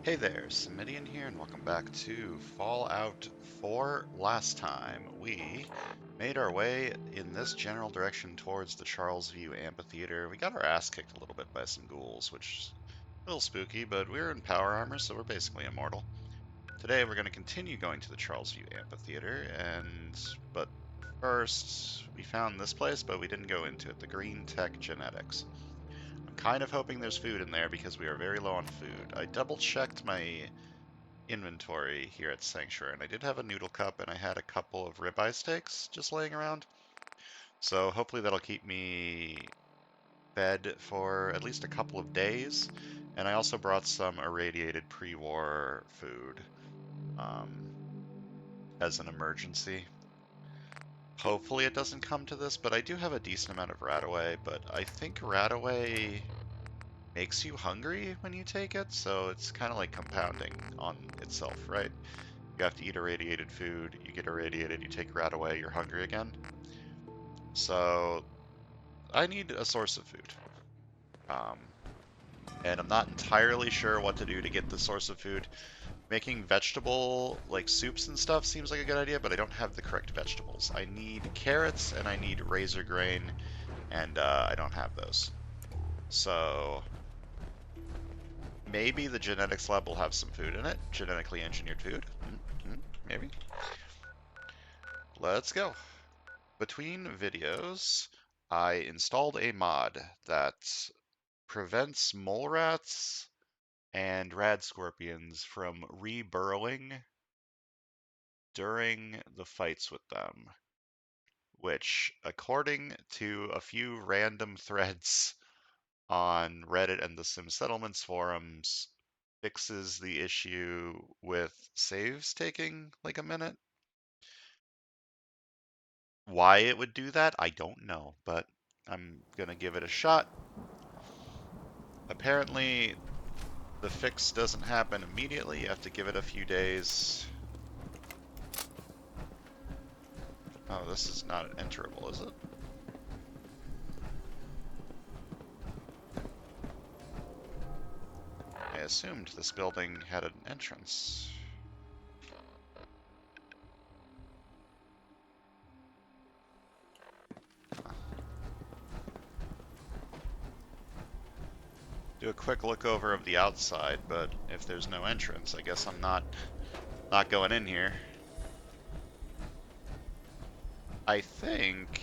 Hey there, Samitian here, and welcome back to Fallout 4. Last time, we made our way in this general direction towards the Charlesview Amphitheater. We got our ass kicked a little bit by some ghouls, which is a little spooky, but we're in power armor, so we're basically immortal. Today, we're going to continue going to the Charlesview Amphitheater, but first, we found this place, but we didn't go into it, the Green Tech Genetics. I'm kind of hoping there's food in there because we are very low on food. I double checked my inventory here at Sanctuary, and I did have a noodle cup and I had a couple of ribeye steaks just laying around. So hopefully that'll keep me fed for at least a couple of days. And I also brought some irradiated pre-war food um, as an emergency. Hopefully it doesn't come to this, but I do have a decent amount of Radaway, but I think Radaway makes you hungry when you take it, so it's kind of like compounding on itself, right? You have to eat irradiated food, you get irradiated, you take Radaway, you're hungry again. So I need a source of food. Um, and I'm not entirely sure what to do to get the source of food. Making vegetable, like soups and stuff, seems like a good idea, but I don't have the correct vegetables. I need carrots and I need razor grain, and I don't have those. So maybe the genetics lab will have some food in it. Genetically engineered food. Maybe. Let's go. Between videos, I installed a mod that prevents mole rats and rad scorpions from reburrowing during the fights with them, which, according to a few random threads on Reddit and the Sim Settlements forums, fixes the issue with saves taking like a minute. Why it would do that, I don't know, but I'm gonna give it a shot. Apparently, the fix doesn't happen immediately. You have to give it a few days. Oh, this is not enterable, is it? I assumed this building had an entrance. Do a quick look over of the outside, but if there's no entrance, I guess I'm not going in here. I think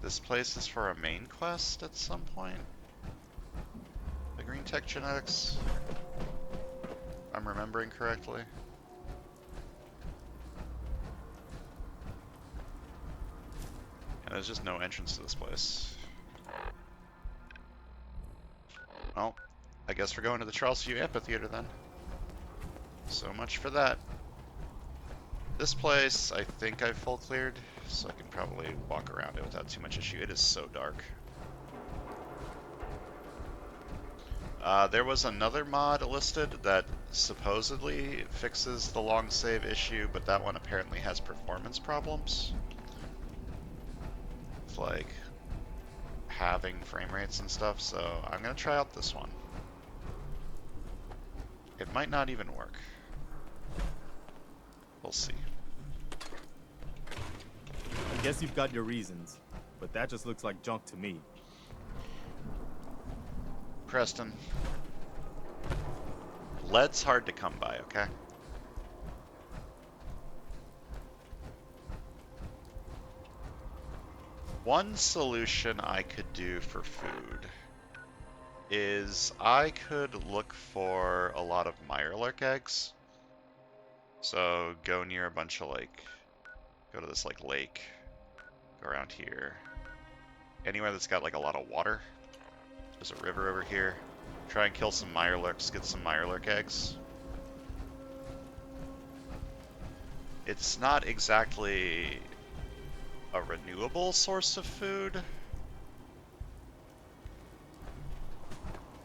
this place is for a main quest at some point. The Green Tech Genetics, if I'm remembering correctly. And there's just no entrance to this place. Well, I guess we're going to the Charlesview Amphitheater then. So much for that. This place, I think I've full cleared, so I can probably walk around it without too much issue. It is so dark. There was another mod listed that supposedly fixes the long save issue, but that one apparently has performance problems. It's like having frame rates and stuff, so I'm gonna try out this one. It might not even work. We'll see. I guess you've got your reasons, but that just looks like junk to me. Preston. Lead's hard to come by, okay? One solution I could do for food is I could look for a lot of Mirelurk eggs. So go near a bunch of go to this lake, go around here. Anywhere that's got like a lot of water. There's a river over here. Try and kill some Mirelurks, get some Mirelurk eggs. It's not exactly a renewable source of food.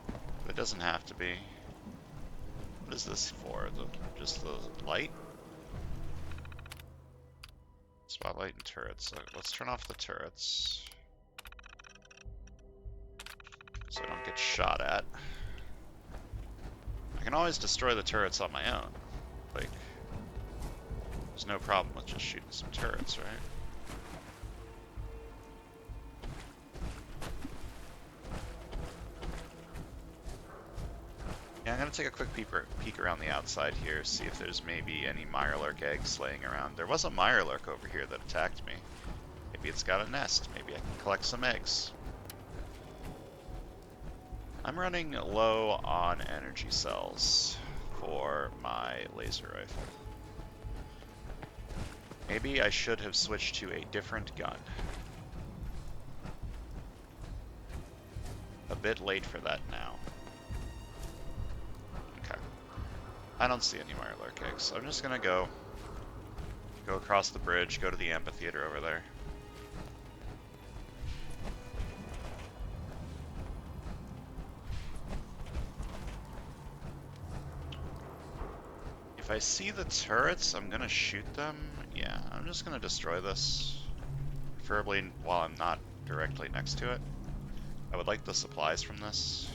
But it doesn't have to be. What is this for? Just the light? Spotlight and turrets. So let's turn off the turrets. So I don't get shot at. can always destroy the turrets on my own. Like, there's no problem with just shooting some turrets, right? Yeah, I'm gonna take a quick peek around the outside here, see if there's maybe any Mirelurk eggs laying around. There was a Mirelurk over here that attacked me. Maybe it's got a nest. Maybe I can collect some eggs. I'm running low on energy cells for my laser rifle. Maybe I should have switched to a different gun. A bit late for that now. Okay. I don't see any Mirelurk eggs, so I'm just gonna go across the bridge, go to the amphitheater over there. If I see the turrets, I'm gonna shoot them. Yeah, I'm just gonna destroy this. Preferably while I'm not directly next to it. I would like the supplies from this.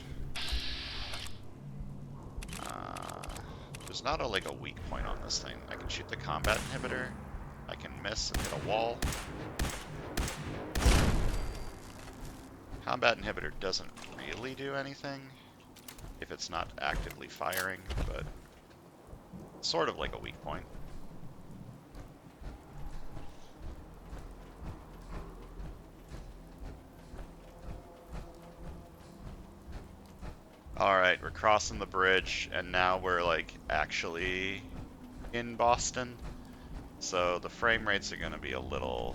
There's not like a weak point on this thing. I can shoot the combat inhibitor. I can miss and hit a wall. Combat inhibitor doesn't really do anything if it's not actively firing, but sort of like a weak point. Alright, we're crossing the bridge, and now we're like actually in Boston. So the frame rates are gonna be a little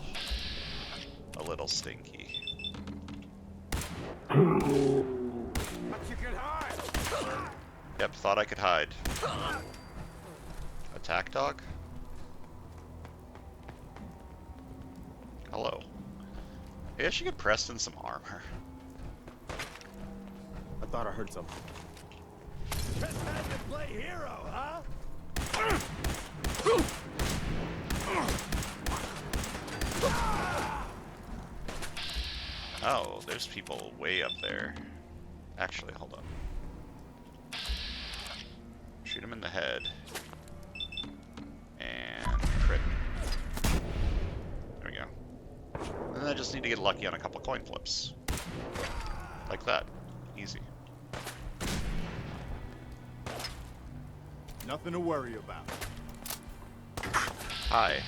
stinky. Yep, thought I could hide. Attack dog? Hello. Maybe I should get Preston some armor. I thought I heard something. Just had to play hero, huh? Oh, there's people way up there. Actually, hold on. Shoot him in the head. And crit. There we go. And then I just need to get lucky on a couple coin flips. Like that. Easy. Nothing to worry about. Hi.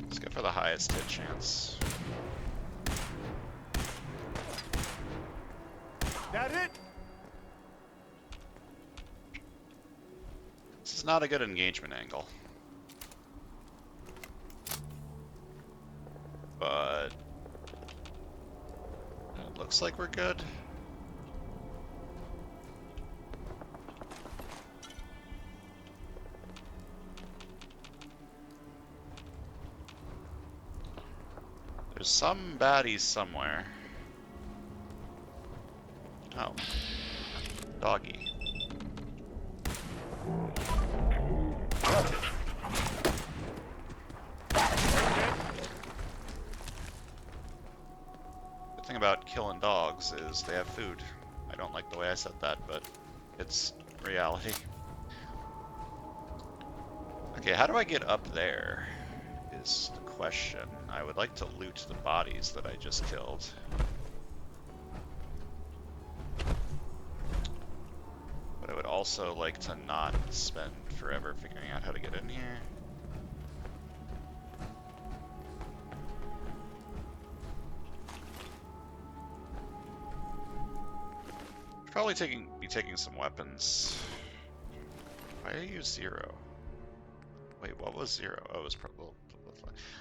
Let's go for the highest hit chance. That it? This is not a good engagement angle. But it looks like we're good. There's some baddies somewhere. Oh. Doggy. The thing about killing dogs is they have food. I don't like the way I said that, but it's reality. Okay, how do I get up there is the question. I would like to loot the bodies that I just killed. But I would also like to not spend forever figuring out how to get in here. Probably be taking some weapons. Why are you 0? Wait, what was 0? Oh, it was probably.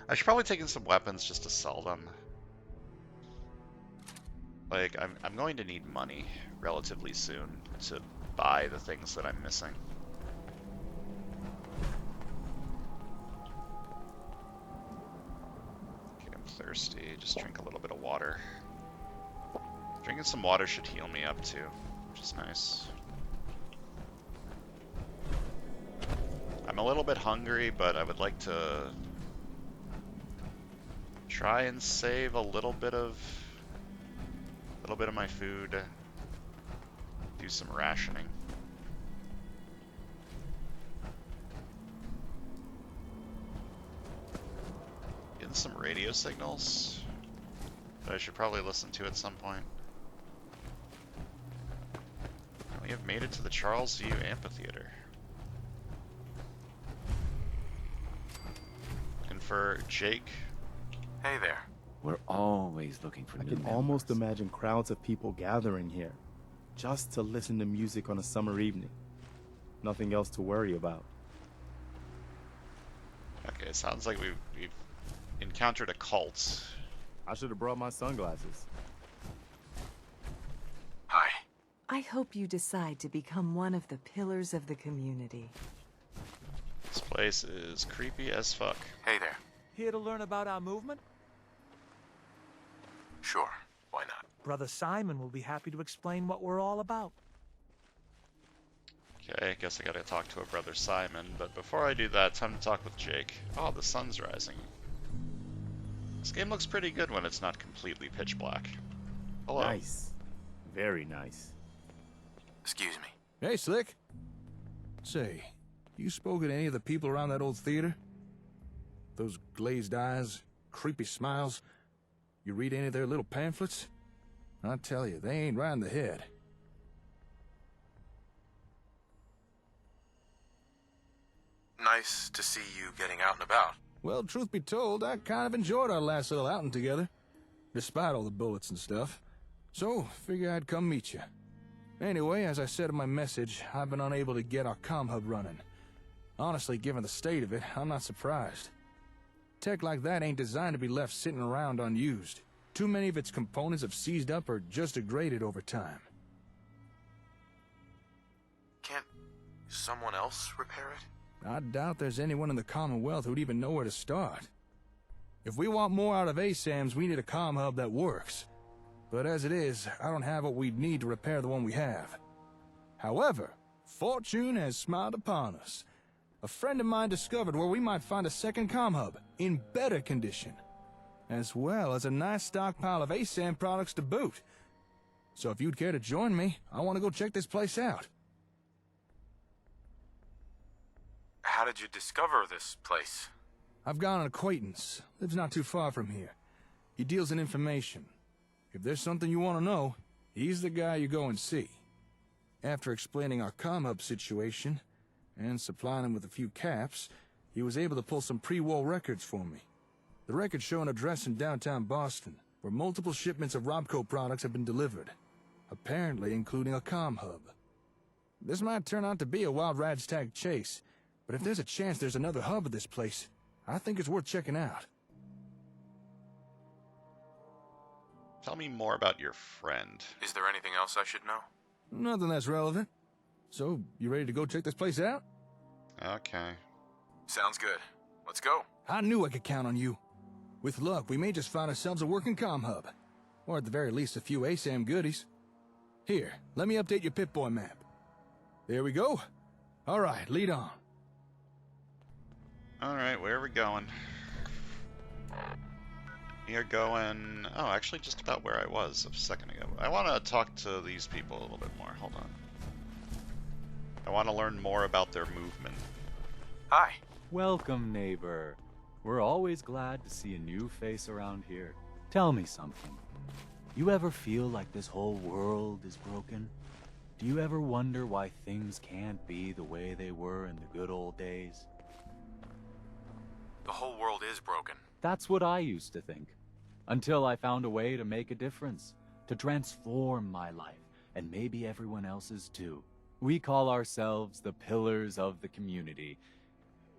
I should probably take in some weapons just to sell them. Like, I'm going to need money relatively soon to buy the things that I'm missing. Okay, I'm thirsty. Just drink a little bit of water. Drinking some water should heal me up too, which is nice. I'm a little bit hungry, but I would like to Try and save a little bit of my food. Do some rationing. Getting some radio signals that I should probably listen to at some point. We have made it to the Charles View Amphitheater. And for Jake. Hey there. We're always looking for I new can almost members. imagine crowds of people gathering here just to listen to music on a summer evening. Nothing else to worry about. Okay, sounds like we've encountered a cult. I should have brought my sunglasses. Hi. I hope you decide to become one of the pillars of the community. This place is creepy as fuck. Hey there. Here to learn about our movement? Sure. Why not? Brother Simon will be happy to explain what we're all about. Okay, I guess I gotta talk to a brother Simon, but before I do that, time to talk with Jake. Oh, the sun's rising. This game looks pretty good when it's not completely pitch black. Hello. Nice. Very nice. Excuse me. Hey, Slick. Say, you spoken to any of the people around that old theater? Those glazed eyes, creepy smiles. You read any of their little pamphlets? I tell you, they ain't right in the head. Nice to see you getting out and about. Well, truth be told, I kind of enjoyed our last little outing together, despite all the bullets and stuff. So, figure I'd come meet you. Anyway, as I said in my message, I've been unable to get our comm hub running. Honestly, given the state of it, I'm not surprised. Tech like that ain't designed to be left sitting around unused. Too many of its components have seized up or just degraded over time. Can't someone else repair it? I doubt there's anyone in the Commonwealth who'd even know where to start. If we want more out of ASAMs, we need a comm hub that works. But as it is, I don't have what we'd need to repair the one we have. However, fortune has smiled upon us. A friend of mine discovered where we might find a second comm hub, in better condition. As well as a nice stockpile of ASAM products to boot. So if you'd care to join me, I want to go check this place out. How did you discover this place? I've got an acquaintance, lives not too far from here. He deals in information. If there's something you want to know, he's the guy you go and see. After explaining our comm hub situation, and supplying him with a few caps, he was able to pull some pre-war records for me. The records show an address in downtown Boston, where multiple shipments of Robco products have been delivered, apparently including a comm hub. This might turn out to be a wild ragtag chase, but if there's a chance there's another hub at this place, I think it's worth checking out. Tell me more about your friend. Is there anything else I should know? Nothing that's relevant. So, you ready to go check this place out? Okay. Sounds good. Let's go. I knew I could count on you. With luck, we may just find ourselves a working comm hub. Or at the very least, a few ASAM goodies. Here, let me update your Pip-Boy map. There we go. Alright, lead on. Alright, where are we going? We are going... Oh, actually just about where I was a second ago. I want to talk to these people a little bit more. Hold on. I want to learn more about their movement. Hi. Welcome, neighbor. We're always glad to see a new face around here. Tell me something. You ever feel like this whole world is broken? Do you ever wonder why things can't be the way they were in the good old days? The whole world is broken. That's what I used to think. Until I found a way to make a difference. To transform my life, and maybe everyone else's too. We call ourselves the Pillars of the Community.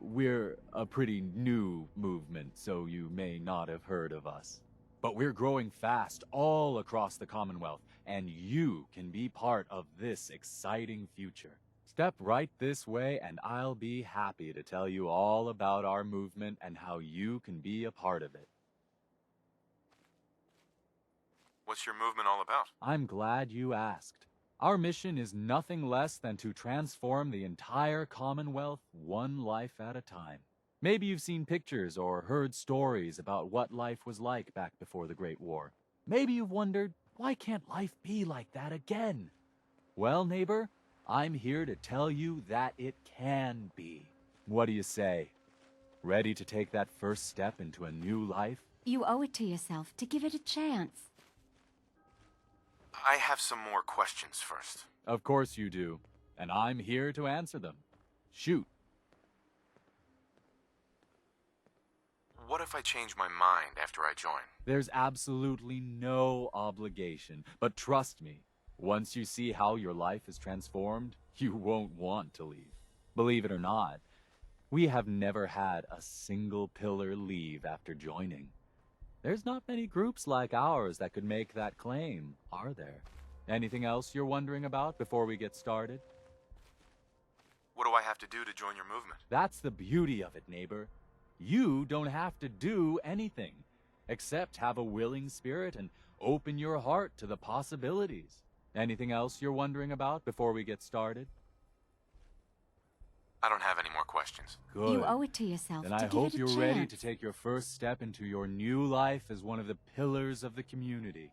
We're a pretty new movement, so you may not have heard of us. But we're growing fast all across the Commonwealth, and you can be part of this exciting future. Step right this way, and I'll be happy to tell you all about our movement and how you can be a part of it. What's your movement all about? I'm glad you asked. Our mission is nothing less than to transform the entire Commonwealth one life at a time. Maybe you've seen pictures or heard stories about what life was like back before the Great War. Maybe you've wondered, why can't life be like that again? Well, neighbor, I'm here to tell you that it can be. What do you say? Ready to take that first step into a new life? You owe it to yourself to give it a chance. I have some more questions first. Of course you do, and I'm here to answer them. Shoot. What if I change my mind after I join? There's absolutely no obligation, but trust me, once you see how your life is transformed, you won't want to leave. Believe it or not, we have never had a single pillar leave after joining. There's not many groups like ours that could make that claim, are there? Anything else you're wondering about before we get started? What do I have to do to join your movement? That's the beauty of it, neighbor. You don't have to do anything, except have a willing spirit and open your heart to the possibilities. Anything else you're wondering about before we get started? I don't have any more questions. Good. You owe it to yourself Then to I give hope it a you're chance. ready to take your first step into your new life as one of the pillars of the community.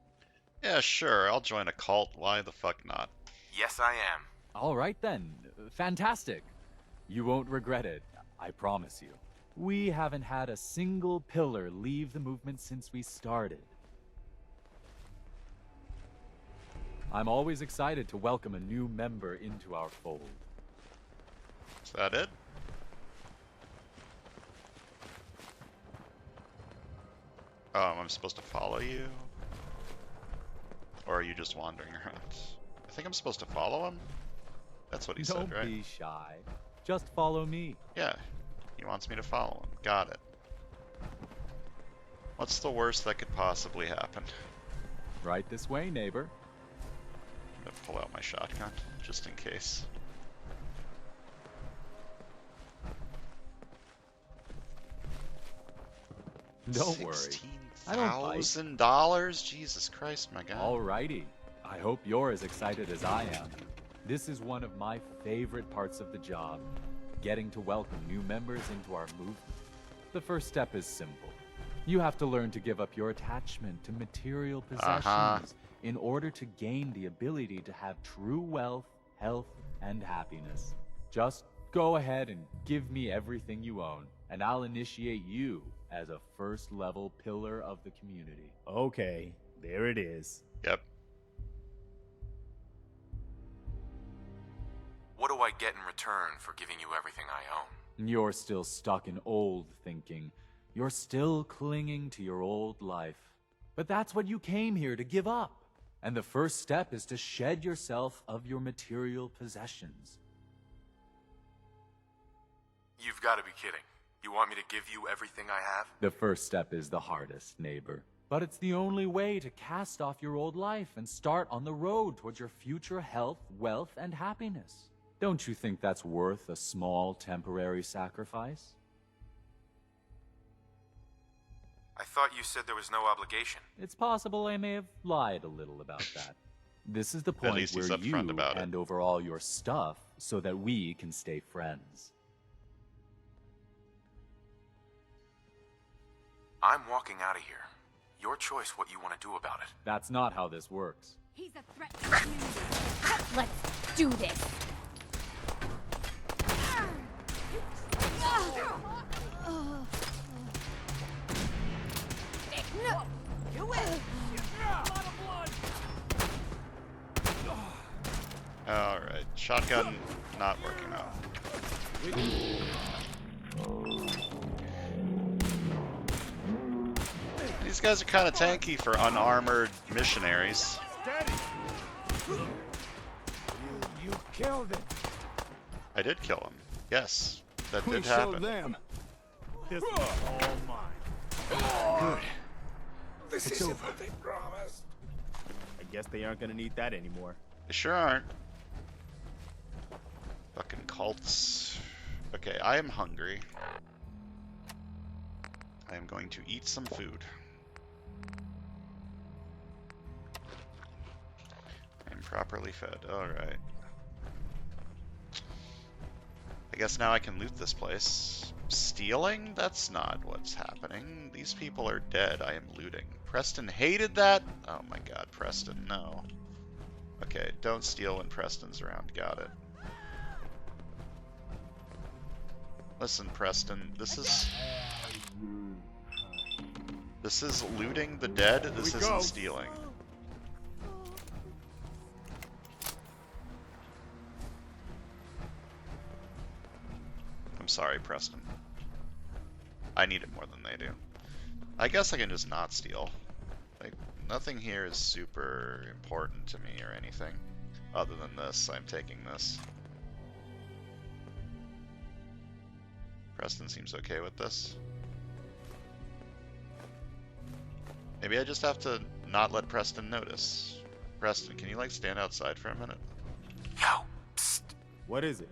Yeah, sure, I'll join a cult. Why the fuck not? Yes, I am. All right then. Fantastic. You won't regret it, I promise you. We haven't had a single pillar leave the movement since we started. I'm always excited to welcome a new member into our fold. Is that it? I'm supposed to follow you? Or are you just wandering around? I think I'm supposed to follow him? That's what he Don't said, right? be shy. Just follow me. Yeah, he wants me to follow him. Got it. What's the worst that could possibly happen? Right this way, neighbor. I'm gonna pull out my shotgun, just in case. Don't worry. I don't bite. $16,000? Jesus Christ, my God. Alrighty. I hope you're as excited as I am. This is one of my favorite parts of the job, getting to welcome new members into our movement. The first step is simple. You have to learn to give up your attachment to material possessions in order to gain the ability to have true wealth, health, and happiness. Just go ahead and give me everything you own, and I'll initiate you as a first-level pillar of the community. Okay, there it is. Yep. What do I get in return for giving you everything I own? You're still stuck in old thinking. You're still clinging to your old life. But that's what you came here to give up. And the first step is to shed yourself of your material possessions. You've got to be kidding. You want me to give you everything I have? The first step is the hardest, neighbor. But it's the only way to cast off your old life and start on the road towards your future health, wealth, and happiness. Don't you think that's worth a small temporary sacrifice? I thought you said there was no obligation. It's possible I may have lied a little about that. This is the At point least he's where you upfront about it. hand over all your stuff so that we can stay friends. I'm walking out of here. Your choice what you want to do about it. That's not how this works. He's a threat to the community. Let's do this. You win! A lot of blood! Alright, shotgun not working out. These guys are kind of tanky for unarmored missionaries. Steady! You killed it! I did kill him. Yes, that We did showed happen. them. This is all mine. Good. This is what they promised. I guess they aren't gonna need that anymore. They sure aren't. Fucking cults. Okay, I am hungry. I am going to eat some food. I'm properly fed. Alright. I guess now I can loot this place. Stealing? That's not what's happening. These people are dead. I am looting. Preston hated that? Oh my god, Preston, no. Okay, don't steal when Preston's around. Got it. Listen, Preston, this is looting the dead. This isn't stealing. I'm sorry, Preston. I need it more than they do. I guess I can just not steal. Like, nothing here is super important to me or anything. Other than this, I'm taking this. Preston seems okay with this. Maybe I just have to not let Preston notice. Preston, can you like stand outside for a minute? Yo, psst. What is it?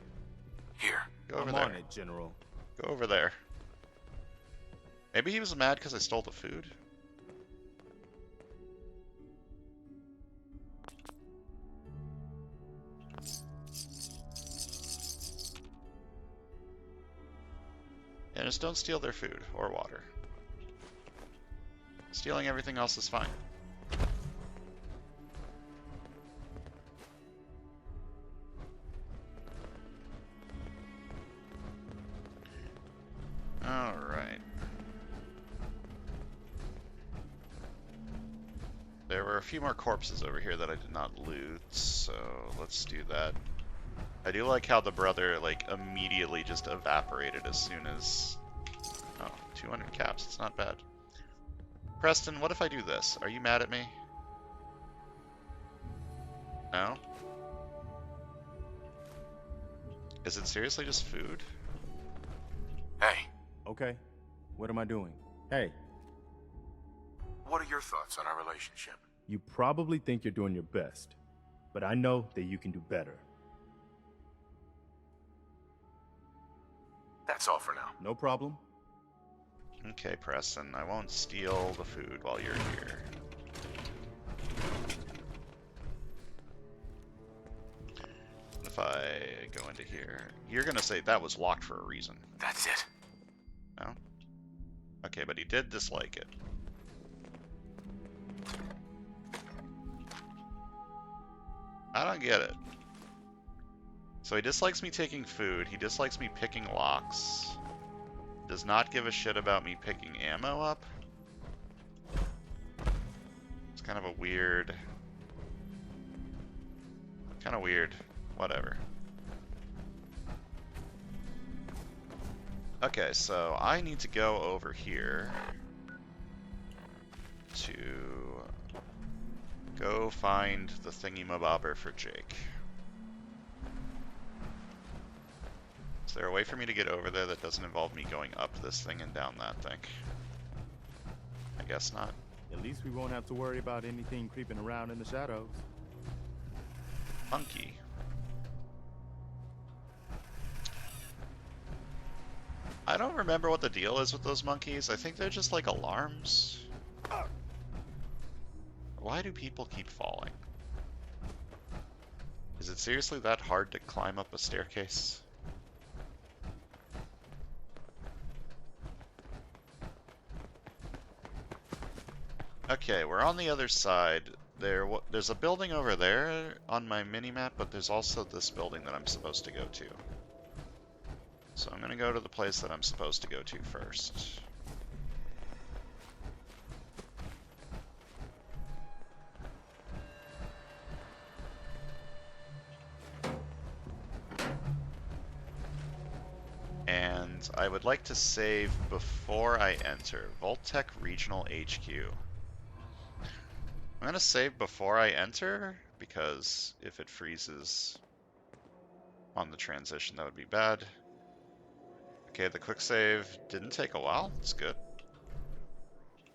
Here. Go over I'm there. on it, General. Go over there. Maybe he was mad because I stole the food? Yeah, just don't steal their food or water. Stealing everything else is fine. Alright. There were a few more corpses over here that I did not loot, so let's do that. I do like how the brother, like, immediately just evaporated as soon as... Oh, 200 caps, it's not bad. Preston, what if I do this? Are you mad at me? No? Is it seriously just food? Hey, Okay. What am I doing? Hey, what are your thoughts on our relationship? you probably think you're doing your best, but I know that you can do better. That's all for now. No problem. Okay, Preston, I won't steal the food while you're here. If I go into here, you're gonna say that was locked for a reason. That's it. No? Okay, but he did dislike it. I don't get it. So he dislikes me taking food, he dislikes me picking locks, does not give a shit about me picking ammo up. It's kind of a weird... Kind of weird. Whatever. Okay, so I need to go over here to go find the thingy-mabobber for Jake. Is there a way for me to get over there that doesn't involve me going up this thing and down that thing? I guess not. At least we won't have to worry about anything creeping around in the shadows. Monkey. I don't remember what the deal is with those monkeys. I think they're just like alarms. Why do people keep falling? Is it seriously that hard to climb up a staircase? Okay, we're on the other side. There's a building over there on my minimap, but there's also this building that I'm supposed to go to. So I'm gonna go to the place that I'm supposed to go to first. And I would like to save before I enter. Voltec Regional HQ. I'm gonna save before I enter, because if it freezes on the transition, that would be bad. Okay, the quick save didn't take a while. It's good.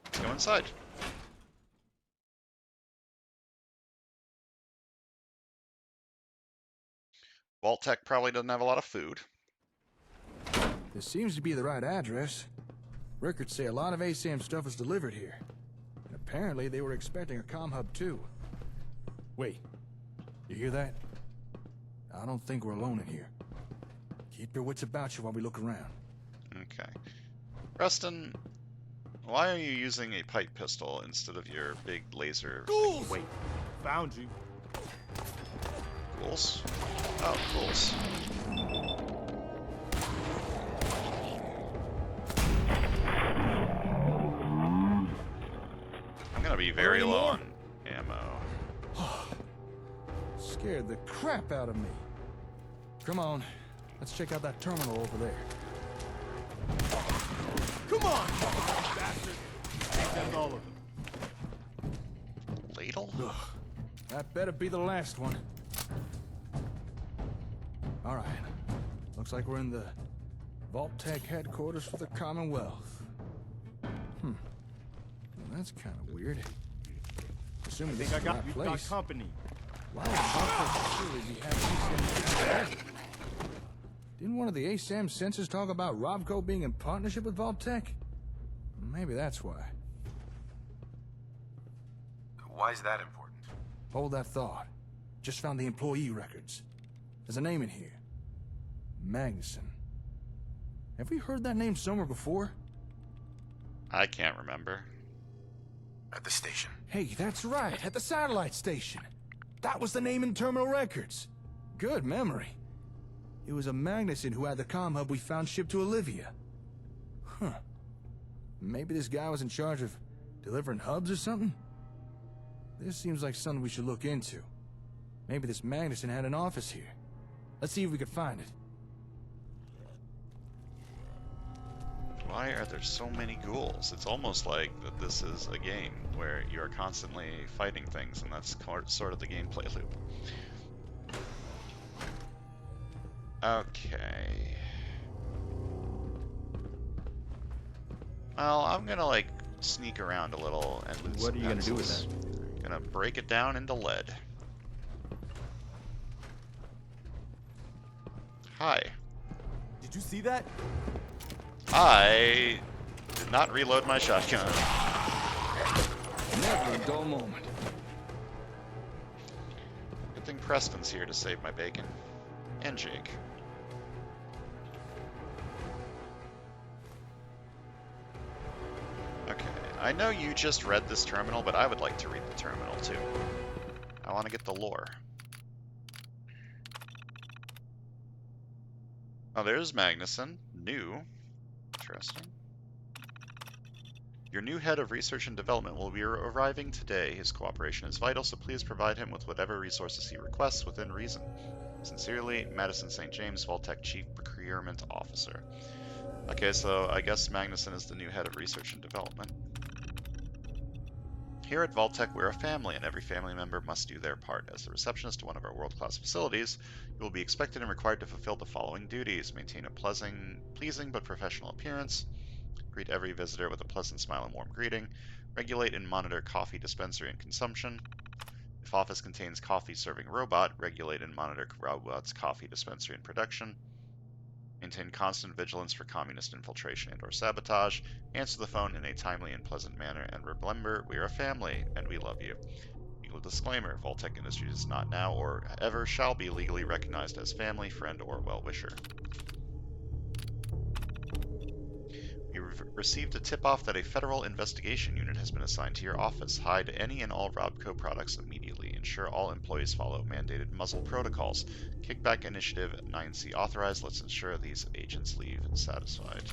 Let's go inside. Vault-Tec probably doesn't have a lot of food. This seems to be the right address. Records say a lot of ASAM stuff is delivered here. And apparently they were expecting a comm hub too. Wait, you hear that? I don't think we're alone in here. Keep your wits about you while we look around. Okay. Preston, why are you using a pipe pistol instead of your big laser? Ghouls! Wait, found you. Ghouls? Oh, ghouls. I'm gonna be very low on ammo. Scared the crap out of me. Come on, let's check out that terminal over there. Come on, bastard! I think that's all of them. Ladle? Ugh, that better be the last one. All right, looks like we're in the Vault-Tec headquarters for the Commonwealth. Well, that's kind of weird. Assuming this Think is I the got right you place. got company. Why would Vault-Tec surely be having these? Didn't one of the ASAM sensors talk about Robco being in partnership with Vault-Tec? Maybe that's why. Why is that important? Hold that thought. Just found the employee records. There's a name in here. Magnuson. Have we heard that name somewhere before? I can't remember. At the station. Hey, that's right, at the satellite station. That was the name in terminal records. Good memory. It was a Magnuson who had the comm hub we found shipped to Olivia. Huh. Maybe this guy was in charge of delivering hubs or something? This seems like something we should look into. Maybe this Magnuson had an office here. Let's see if we can find it. Why are there so many ghouls? It's almost like that this is a game where you are constantly fighting things, and that's sort of the gameplay loop. Okay. Well, I'm gonna like sneak around a little and loot What are you gonna do with pencils. Gonna break it down into lead. Hi. Did you see that? I did not reload my shotgun. Never a dull moment. Good thing Preston's here to save my bacon. And Jake. Okay, I know you just read this terminal, but I would like to read the terminal too. I want to get the lore. Oh, there's Magnuson. New. Interesting. Your new head of research and development will be arriving today. His cooperation is vital, so please provide him with whatever resources he requests within reason. Sincerely, Madison St. James, Vault-Tec Chief Procurement Officer. Okay, so I guess Magnuson is the new head of research and development. Here at Vault-Tec, we're a family, and every family member must do their part. As the receptionist to one of our world-class facilities, you will be expected and required to fulfill the following duties. Maintain a pleasing but professional appearance. Greet every visitor with a pleasant smile and warm greeting. Regulate and monitor coffee dispensary and consumption. If office contains coffee-serving robot, regulate and monitor robot's coffee dispensary and production. Maintain constant vigilance for communist infiltration and/or sabotage. Answer the phone in a timely and pleasant manner. And remember, we are a family, and we love you. Legal disclaimer, Vault-Tec Industries is not now or ever shall be legally recognized as family, friend, or well-wisher. We received a tip-off that a federal investigation unit has been assigned to your office. Hide any and all Robco products immediately. Ensure all employees follow mandated muzzle protocols. Kickback Initiative 9C authorized. Let's ensure these agents leave satisfied.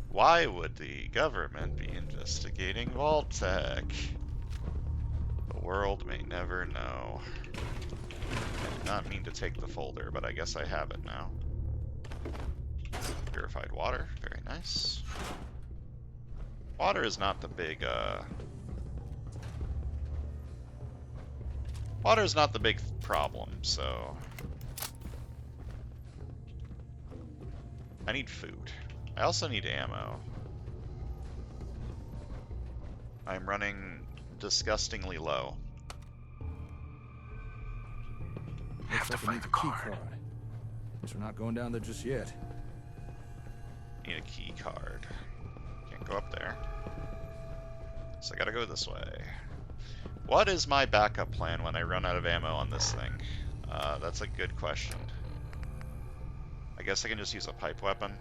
Why would the government be investigating Vault-Tec? The world may never know. I did not mean to take the folder, but I guess I have it now. Purified water, very nice. Water is not the big, water is not the big problem, so... I need food. I also need ammo. I'm running disgustingly low. Looks like we need the key card. Guess we're not going down there just yet. Need a key card. Can't go up there. So I gotta go this way. What is my backup plan when I run out of ammo on this thing? That's a good question. guess I can just use a pipe weapon.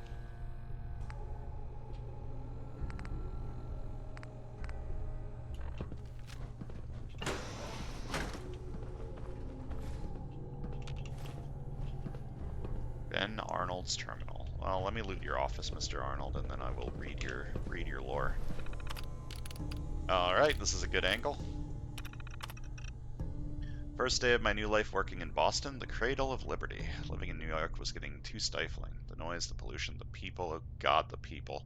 Ben Arnold's terminal. Well, let me loot your office, Mr. Arnold, and then I will read your lore. Alright, this is a good angle. First day of my new life working in Boston, the cradle of liberty. Living in New York was getting too stifling. The noise, the pollution, the people, oh god, the people.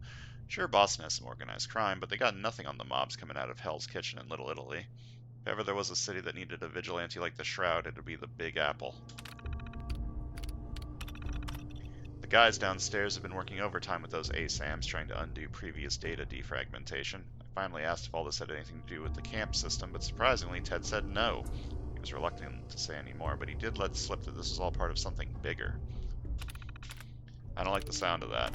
Sure, Boston has some organized crime, but they got nothing on the mobs coming out of Hell's Kitchen in Little Italy. If ever there was a city that needed a vigilante like the Shroud, it would be the Big Apple. The guys downstairs have been working overtime with those ASAMs trying to undo previous data defragmentation. I finally asked if all this had anything to do with the camp system, but surprisingly, Ted said no. He was reluctant to say any more, but he did let slip that this was all part of something bigger. I don't like the sound of that.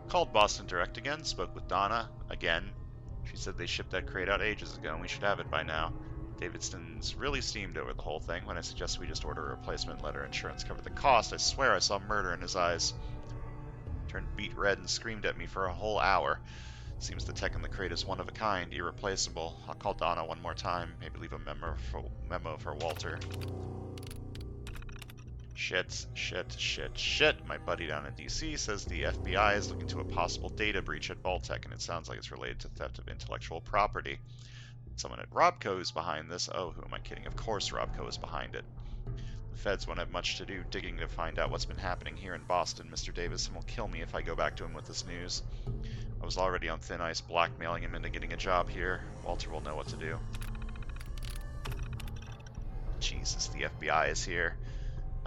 Called Boston Direct again, spoke with Donna again. She said they shipped that crate out ages ago and we should have it by now. Davidson's really steamed over the whole thing. When I suggested we just order a replacement and let our insurance cover the cost, I swear I saw murder in his eyes. He turned beet red and screamed at me for a whole hour. Seems the tech in the crate is one of a kind, irreplaceable. I'll call Donna one more time, maybe leave a memo for Walter. Shit. My buddy down in DC says the FBI is looking into a possible data breach at Vault-Tec, and it sounds like it's related to theft of intellectual property. Someone at Robco is behind this. Oh, who am I kidding? Of course Robco is behind it. The feds won't have much to do digging to find out what's been happening here in Boston. Mr. Davison will kill me if I go back to him with this news. I was already on thin ice blackmailing him into getting a job here. Walter will know what to do. Jesus, the FBI is here.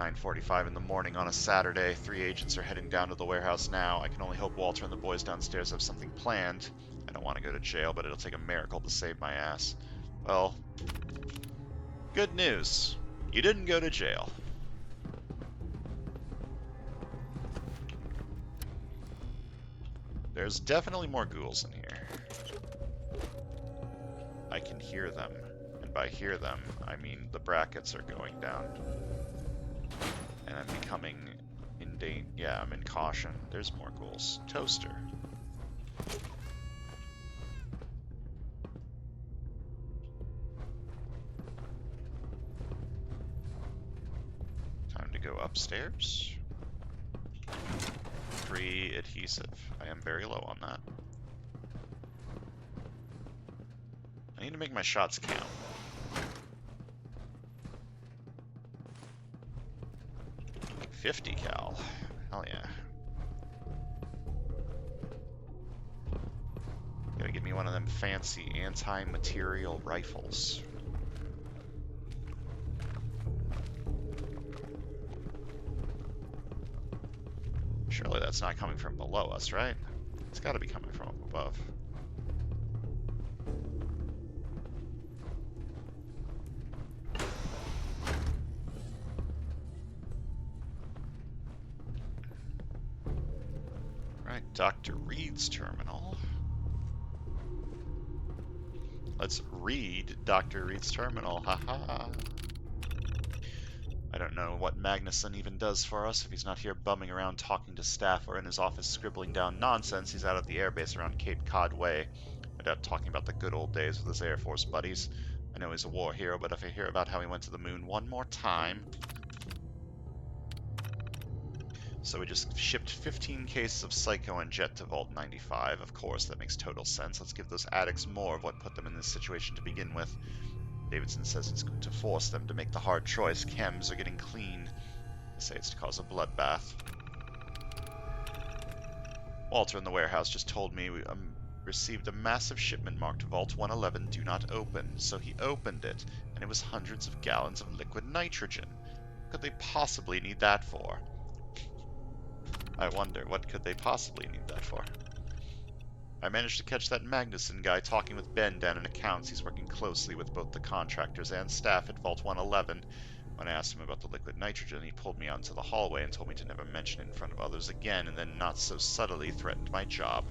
9:45 in the morning on a Saturday. 3 agents are heading down to the warehouse now. I can only hope Walter and the boys downstairs have something planned. I don't want to go to jail, but it'll take a miracle to save my ass. Well, good news. You didn't go to jail. There's definitely more ghouls in here. I can hear them. And by hear them, I mean the brackets are going down. And I'm becoming in danger. Yeah, I'm in caution. There's more ghouls. Toaster. Time to go upstairs. Free adhesive. I am very low on that. I need to make my shots count. .50 cal. Hell yeah. Gotta give me one of them fancy anti-material rifles. Surely that's not coming from below us, right? It's gotta be coming from up above. Dr. Reed's terminal. Let's read Dr. Reed's terminal. Haha. I don't know what Magnuson even does for us. If he's not here bumming around talking to staff or in his office scribbling down nonsense, he's out at the airbase around Cape Cod Way. No doubt talking about the good old days with his Air Force buddies. I know he's a war hero, but if I hear about how he went to the moon one more time... So we just shipped 15 cases of Psycho and Jet to Vault 95. Of course, that makes total sense. Let's give those addicts more of what put them in this situation to begin with. Davidson says it's going to force them to make the hard choice. Chems are getting clean. They say it's to cause a bloodbath. Walter in the warehouse just told me we received a massive shipment marked Vault 111 Do Not Open. So he opened it, and it was hundreds of gallons of liquid nitrogen. What could they possibly need that for? I wonder, what could they possibly need that for? I managed to catch that Magnuson guy talking with Ben down in accounts. He's working closely with both the contractors and staff at Vault 111. When I asked him about the liquid nitrogen, he pulled me onto the hallway and told me to never mention it in front of others again, and then not so subtly threatened my job.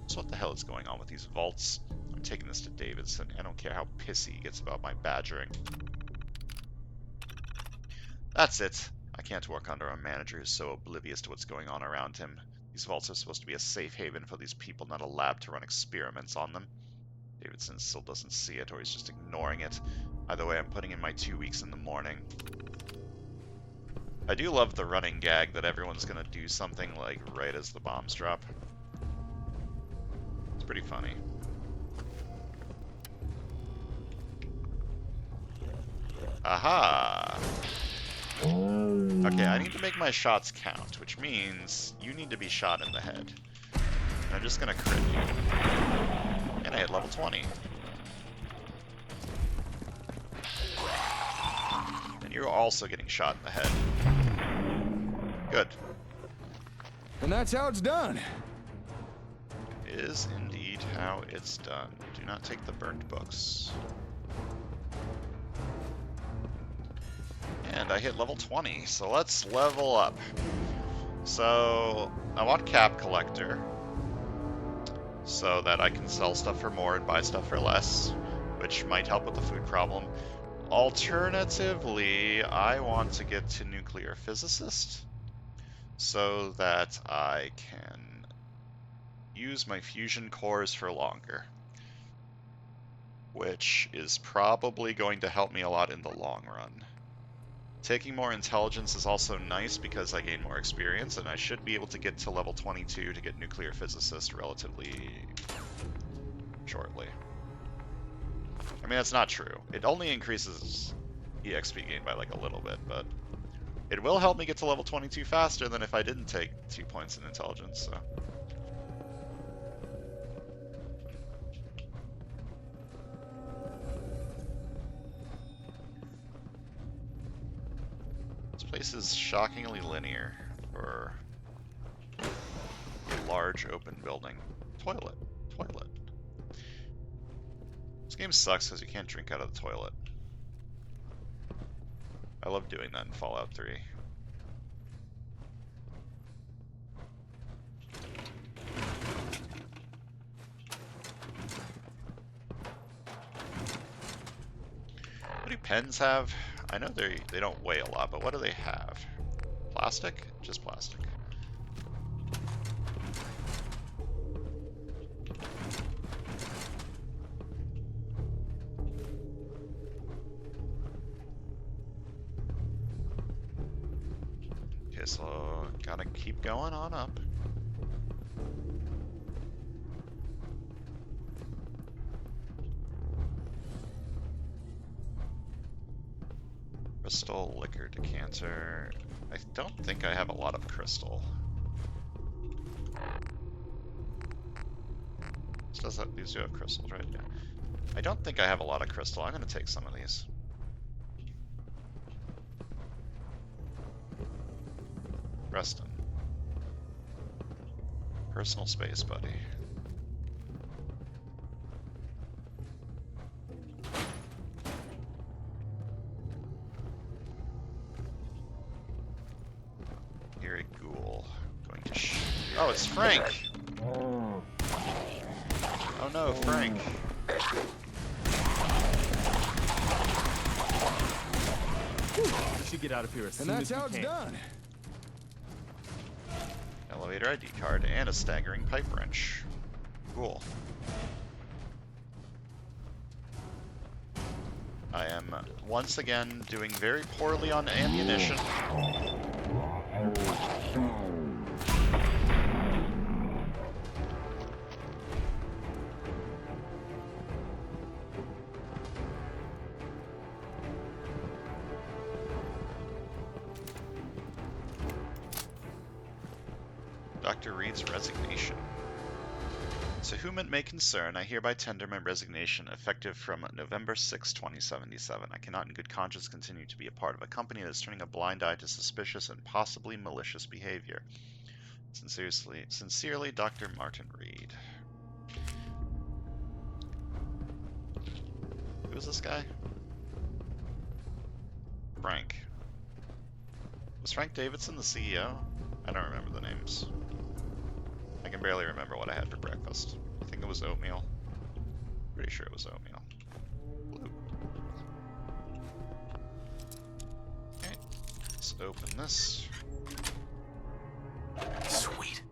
So what the hell is going on with these vaults? I'm taking this to Davidson. I don't care how pissy he gets about my badgering. That's it. I can't work under a manager who's so oblivious to what's going on around him. These vaults are supposed to be a safe haven for these people, not a lab to run experiments on them. Davidson still doesn't see it, or he's just ignoring it. Either way, I'm putting in my 2 weeks in the morning. I do love the running gag that everyone's gonna do something like right as the bombs drop. It's pretty funny. Aha! Okay, I need to make my shots count, which means you need to be shot in the head. And I'm just gonna crit you. And I hit level 20. And you're also getting shot in the head. Good. And that's how it's done. Is indeed how it's done. Do not take the burnt books. And I hit level 20, so let's level up. So I want Cap Collector so that I can sell stuff for more and buy stuff for less, which might help with the food problem. Alternatively, I want to get to Nuclear Physicist so that I can use my fusion cores for longer, which is probably going to help me a lot in the long run. Taking more intelligence is also nice because I gain more experience, and I should be able to get to level 22 to get Nuclear Physicist relatively shortly. I mean, that's not true. It only increases EXP gain by like a little bit, but it will help me get to level 22 faster than if I didn't take 2 points in intelligence, so. This place is shockingly linear for a large open building. Toilet. Toilet. This game sucks because you can't drink out of the toilet. I love doing that in Fallout 3. What do pens have? I know they don't weigh a lot, but what do they have? Plastic? Just plastic. Okay, so gotta keep going on up. Crystal, liquor, decanter. I don't think I have a lot of crystal. These do have crystals, right? Yeah. I don't think I have a lot of crystal. I'm gonna take some of these. Reston. Personal space, buddy. You're a ghoul. Going to oh, it's Frank! Oh no, Frank. We should get out of here as soon as we can. And that's how it's done. Elevator ID card and a staggering pipe wrench. Cool. I am once again doing very poorly on ammunition. Dr. Reed's resignation. To whom it may concern, I hereby tender my resignation effective from November 6, 2077. I cannot in good conscience continue to be a part of a company that is turning a blind eye to suspicious and possibly malicious behavior. Sincerely, Dr. Martin Reed. Who is this guy? Frank. Was Frank Davidson the CEO? I don't remember the names. I can barely remember what I had for breakfast. I think it was oatmeal. Pretty sure it was oatmeal. Blue. Okay. So open this. Sweet.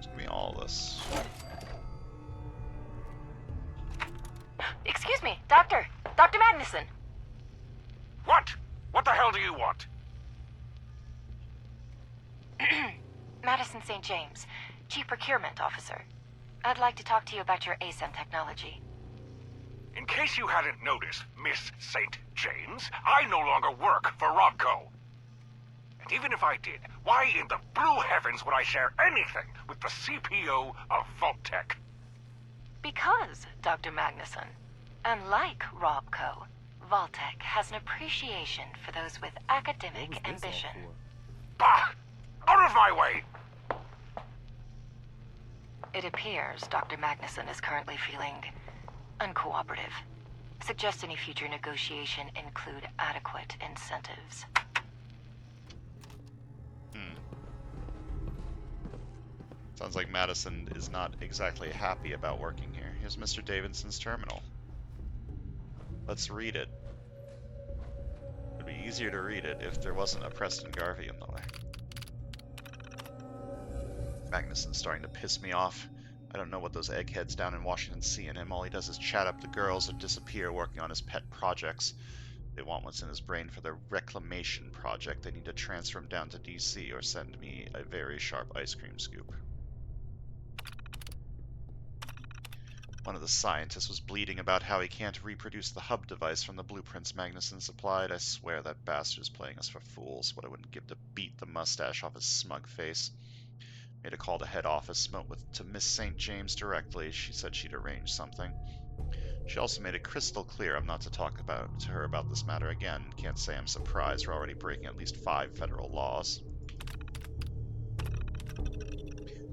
Give me all this. Excuse me, Doctor! Dr. Magnuson! What? What the hell do you want? Madison St. James, Chief Procurement Officer. I'd like to talk to you about your ASEM technology. In case you hadn't noticed, Miss St. James, I no longer work for Robco. And even if I did, why in the blue heavens would I share anything with the CPO of Vault-Tec? Because, Dr. Magnuson, unlike Robco, Vault-Tec has an appreciation for those with academic What was this all ambition. for? Bah! Out of my way! It appears Dr. Magnuson is currently feeling uncooperative. Suggest any future negotiation include adequate incentives. Sounds like Madison is not exactly happy about working here. Here's Mr. Davidson's terminal. Let's read it. It'd be easier to read it if there wasn't a Preston Garvey in the way. Magnuson's starting to piss me off. I don't know what those eggheads down in Washington see in him. All he does is chat up the girls or disappear working on his pet projects. They want what's in his brain for their reclamation project. They need to transfer him down to DC or send me a very sharp ice cream scoop. One of the scientists was bleating about how he can't reproduce the hub device from the blueprints Magnuson supplied. I swear that bastard is playing us for fools. What I wouldn't give to beat the mustache off his smug face. Made a call to head office, to Miss St. James directly. She said she'd arrange something. She also made it crystal clear I'm not to talk to her about this matter again. Can't say I'm surprised. We're already breaking at least 5 federal laws.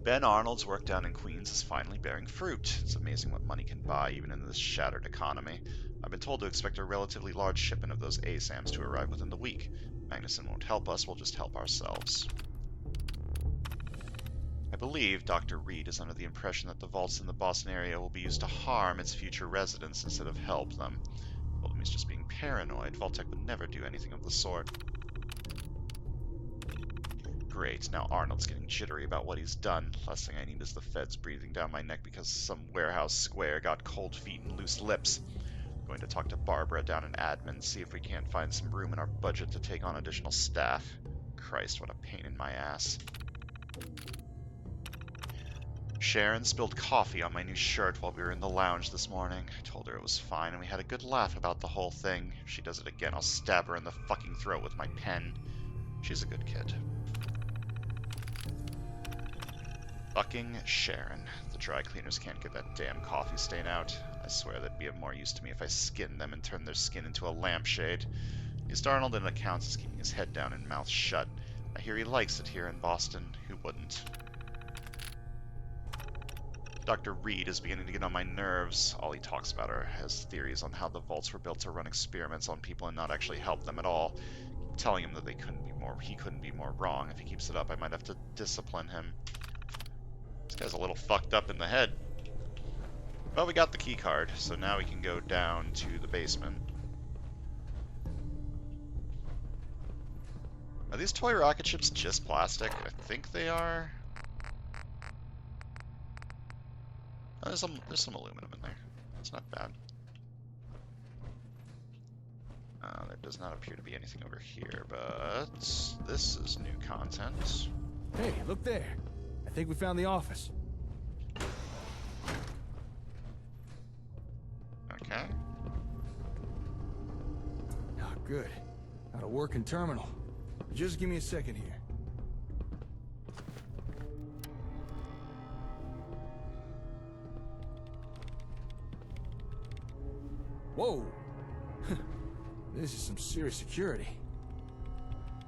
Ben Arnold's work down in Queens is finally bearing fruit. It's amazing what money can buy, even in this shattered economy. I've been told to expect a relatively large shipment of those ASAMs to arrive within the week. Magnuson won't help us, we'll just help ourselves. I believe Dr. Reed is under the impression that the vaults in the Boston area will be used to harm its future residents instead of help them. I told him he's just being paranoid. Vault-Tec would never do anything of the sort. Great, now Arnold's getting jittery about what he's done. Last thing I need is the feds breathing down my neck because some warehouse square got cold feet and loose lips. I'm going to talk to Barbara down in admin, see if we can't find some room in our budget to take on additional staff. Christ, what a pain in my ass. Sharon spilled coffee on my new shirt while we were in the lounge this morning. I told her it was fine, and we had a good laugh about the whole thing. If she does it again, I'll stab her in the fucking throat with my pen. She's a good kid. Fucking Sharon. The dry cleaners can't get that damn coffee stain out. I swear they'd be of more use to me if I skinned them and turned their skin into a lampshade. At least Arnold in accounts is keeping his head down and mouth shut. I hear he likes it here in Boston. Who wouldn't? Dr. Reed is beginning to get on my nerves. All he talks about are his theories on how the vaults were built to run experiments on people and not actually help them at all. I'm telling him that he couldn't be more wrong. If he keeps it up, I might have to discipline him. This guy's a little fucked up in the head. Well, we got the key card, so now we can go down to the basement. Are these toy rocket ships just plastic? I think they are. Oh, there's some aluminum in there. It's not bad. There does not appear to be anything over here, but this is new content. Hey, look there. I think we found the office. Okay. Ah, good. Got a working terminal. Just give me a second here. Whoa! This is some serious security.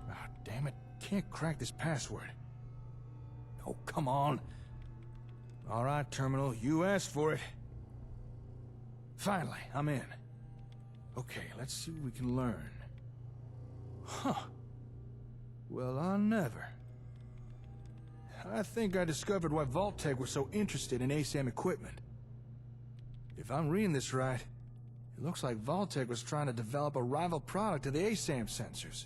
Ah, damn it. Can't crack this password. Oh, come on. All right, terminal. You asked for it. Finally, I'm in. Okay, let's see what we can learn. Huh. Well, I never. I think I discovered why Vault-Tec were so interested in ASAM equipment. If I'm reading this right, it It looks like Vault-Tec was trying to develop a rival product to the ASAM sensors.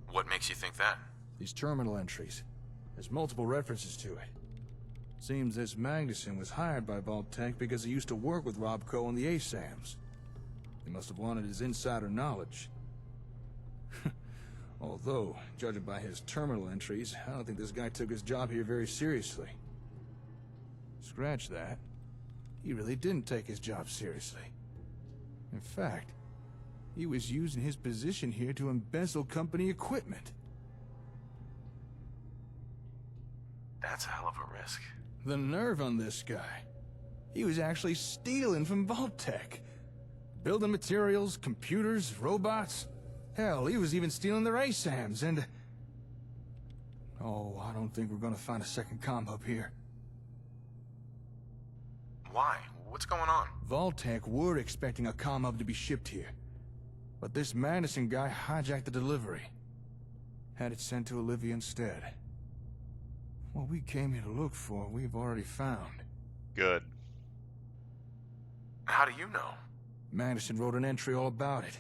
What makes you think that? These terminal entries. There's multiple references to it. Seems this Magnuson was hired by Vault-Tec because he used to work with Robco on the ASAMs. They must have wanted his insider knowledge. Although, judging by his terminal entries, I don't think this guy took his job here very seriously. Scratch that. He really didn't take his job seriously. In fact, he was using his position here to embezzle company equipment. That's a hell of a risk. The nerve on this guy. He was actually stealing from Vault-Tec. Building materials, computers, robots. Hell, he was even stealing their ASAMs and... Oh, I don't think we're gonna find a second comm hub here. Why? What's going on? Vault-Tec were expecting a comm hub to be shipped here. But this Madison guy hijacked the delivery. Had it sent to Olivia instead. What we came here to look for, we've already found. Good. How do you know? Madison wrote an entry all about it.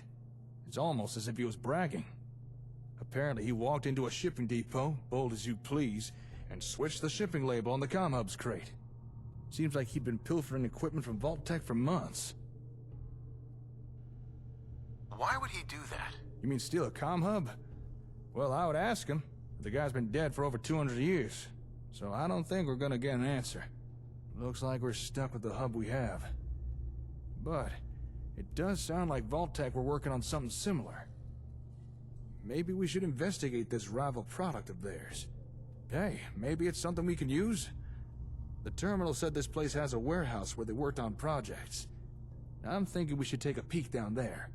It's almost as if he was bragging. Apparently he walked into a shipping depot, bold as you please, and switched the shipping label on the comm hub's crate. Seems like he'd been pilfering equipment from Vault-Tec for months. Why would he do that? You mean steal a comm hub? Well, I would ask him. The guy's been dead for over 200 years, so I don't think we're gonna get an answer. Looks like we're stuck with the hub we have. But it does sound like Vault-Tec were working on something similar. Maybe we should investigate this rival product of theirs. Hey, maybe it's something we can use? The terminal said this place has a warehouse where they worked on projects. I'm thinking we should take a peek down there.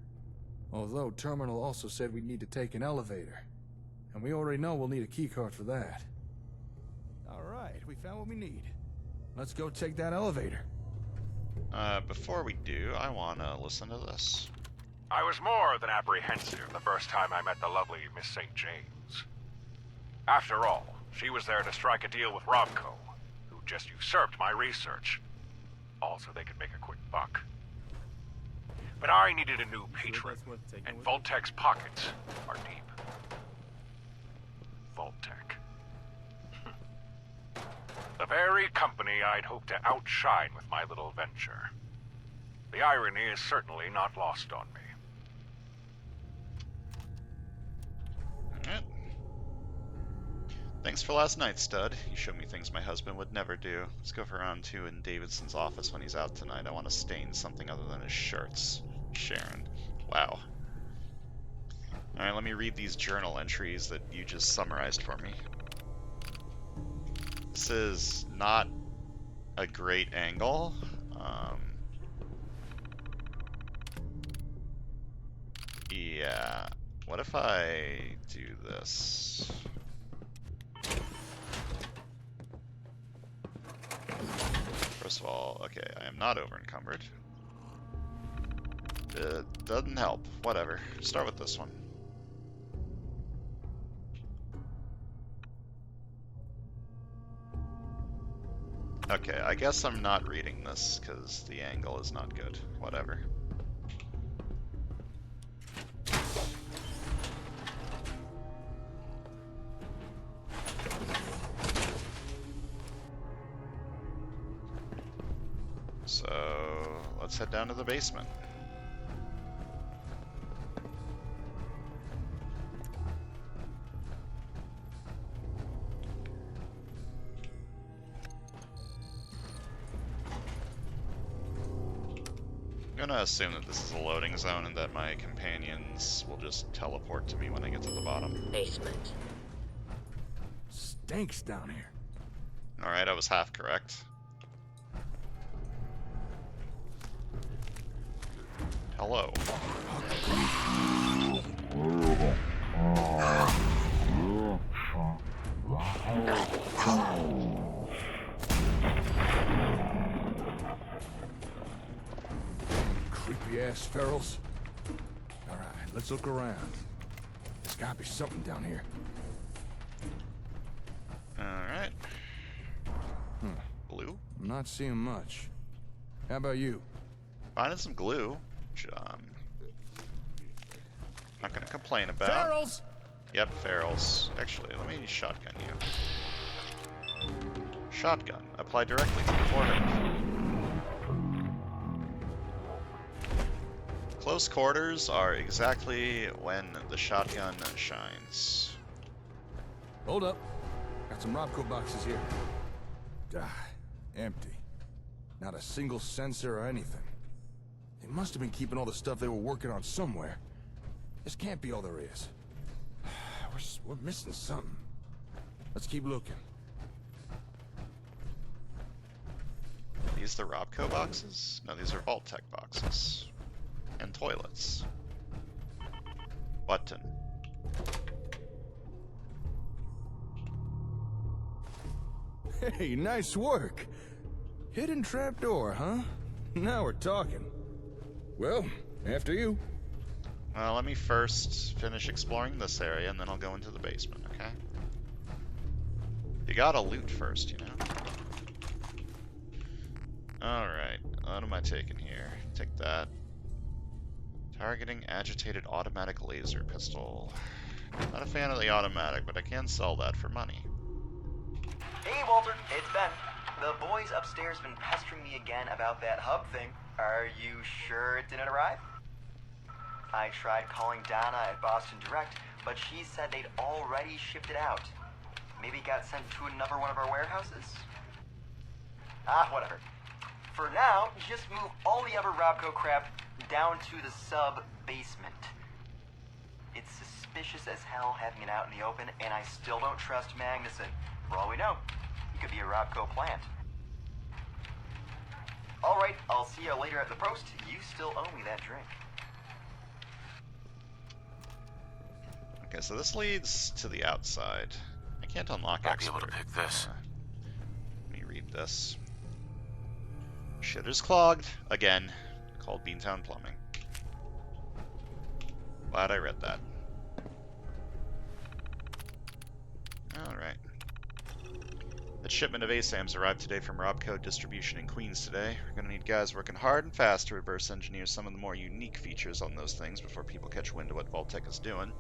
Although terminal also said we need to take an elevator. And we already know we'll need a keycard for that. Alright, we found what we need. Let's go take that elevator. Before we do, I want to listen to this. I was more than apprehensive the first time I met the lovely Miss St. James. After all, she was there to strike a deal with Robco, who just usurped my research. All so they could make a quick buck. But I needed a new patron, and Vault-Tec's pockets are deep. Vault-Tec. The very company I'd hoped to outshine with my little venture. The irony is certainly not lost on me. Alright. Thanks for last night, stud. You showed me things my husband would never do. Let's go for round 2 in Davidson's office when he's out tonight. I want to stain something other than his shirts. Sharon. Wow. Alright, let me read these journal entries that you just summarized for me. This is not a great angle. Yeah. What if I do this? First of all, okay, I am not over encumbered. It doesn't help. Whatever. Start with this one. Okay, I guess I'm not reading this because the angle is not good. Whatever. So, let's head down to the basement. I'm gonna assume that this is a loading zone and that my companions will just teleport to me when I get to the bottom. Basement. Stinks down here. Alright, I was half correct. Hello. Creepy ass ferals. Alright, let's look around. There's gotta be something down here. Alright. Blue? I'm not seeing much. How about you? Finding some glue, which not gonna complain about. Ferals! Yep, ferals. Actually, let me shotgun you. Shotgun. Apply directly to the forehead. Close quarters are exactly when the shotgun shines. Hold up. Got some Robco boxes here. Empty. Not a single sensor or anything. They must have been keeping all the stuff they were working on somewhere. This can't be all there is. We're missing something. Let's keep looking. Are these the Robco boxes? No, these are Vault-Tec boxes. And toilets. Button. Hey, nice work. Hidden trapdoor, huh? Now we're talking. Well, after you. Well, let me first finish exploring this area, and then I'll go into the basement, okay? You gotta loot first, you know? Alright, what am I taking here? Take that. Targeting agitated automatic laser pistol. Not a fan of the automatic, but I can sell that for money. Hey, Walter, it's Ben. The boys upstairs have been pestering me again about that hub thing. Are you sure it didn't arrive? I tried calling Donna at Boston Direct, but she said they'd already shipped it out. Maybe it got sent to another one of our warehouses? Whatever. For now, just move all the other Robco crap down to the sub-basement. It's suspicious as hell having it out in the open, and I still don't trust Magnuson. For all we know, he could be a Robco plant. Alright, I'll see you later at the post. You still owe me that drink. Okay, so this leads to the outside. I can't unlock Won't be able to expert. pick this. Let me read this. Shitter's clogged. Again. Called Beantown Plumbing. Glad I read that. Alright. The shipment of ASAMs arrived today from Robco Distribution in Queens today. We're gonna need guys working hard and fast to reverse engineer some of the more unique features on those things before people catch wind of what Vault-Tec is doing.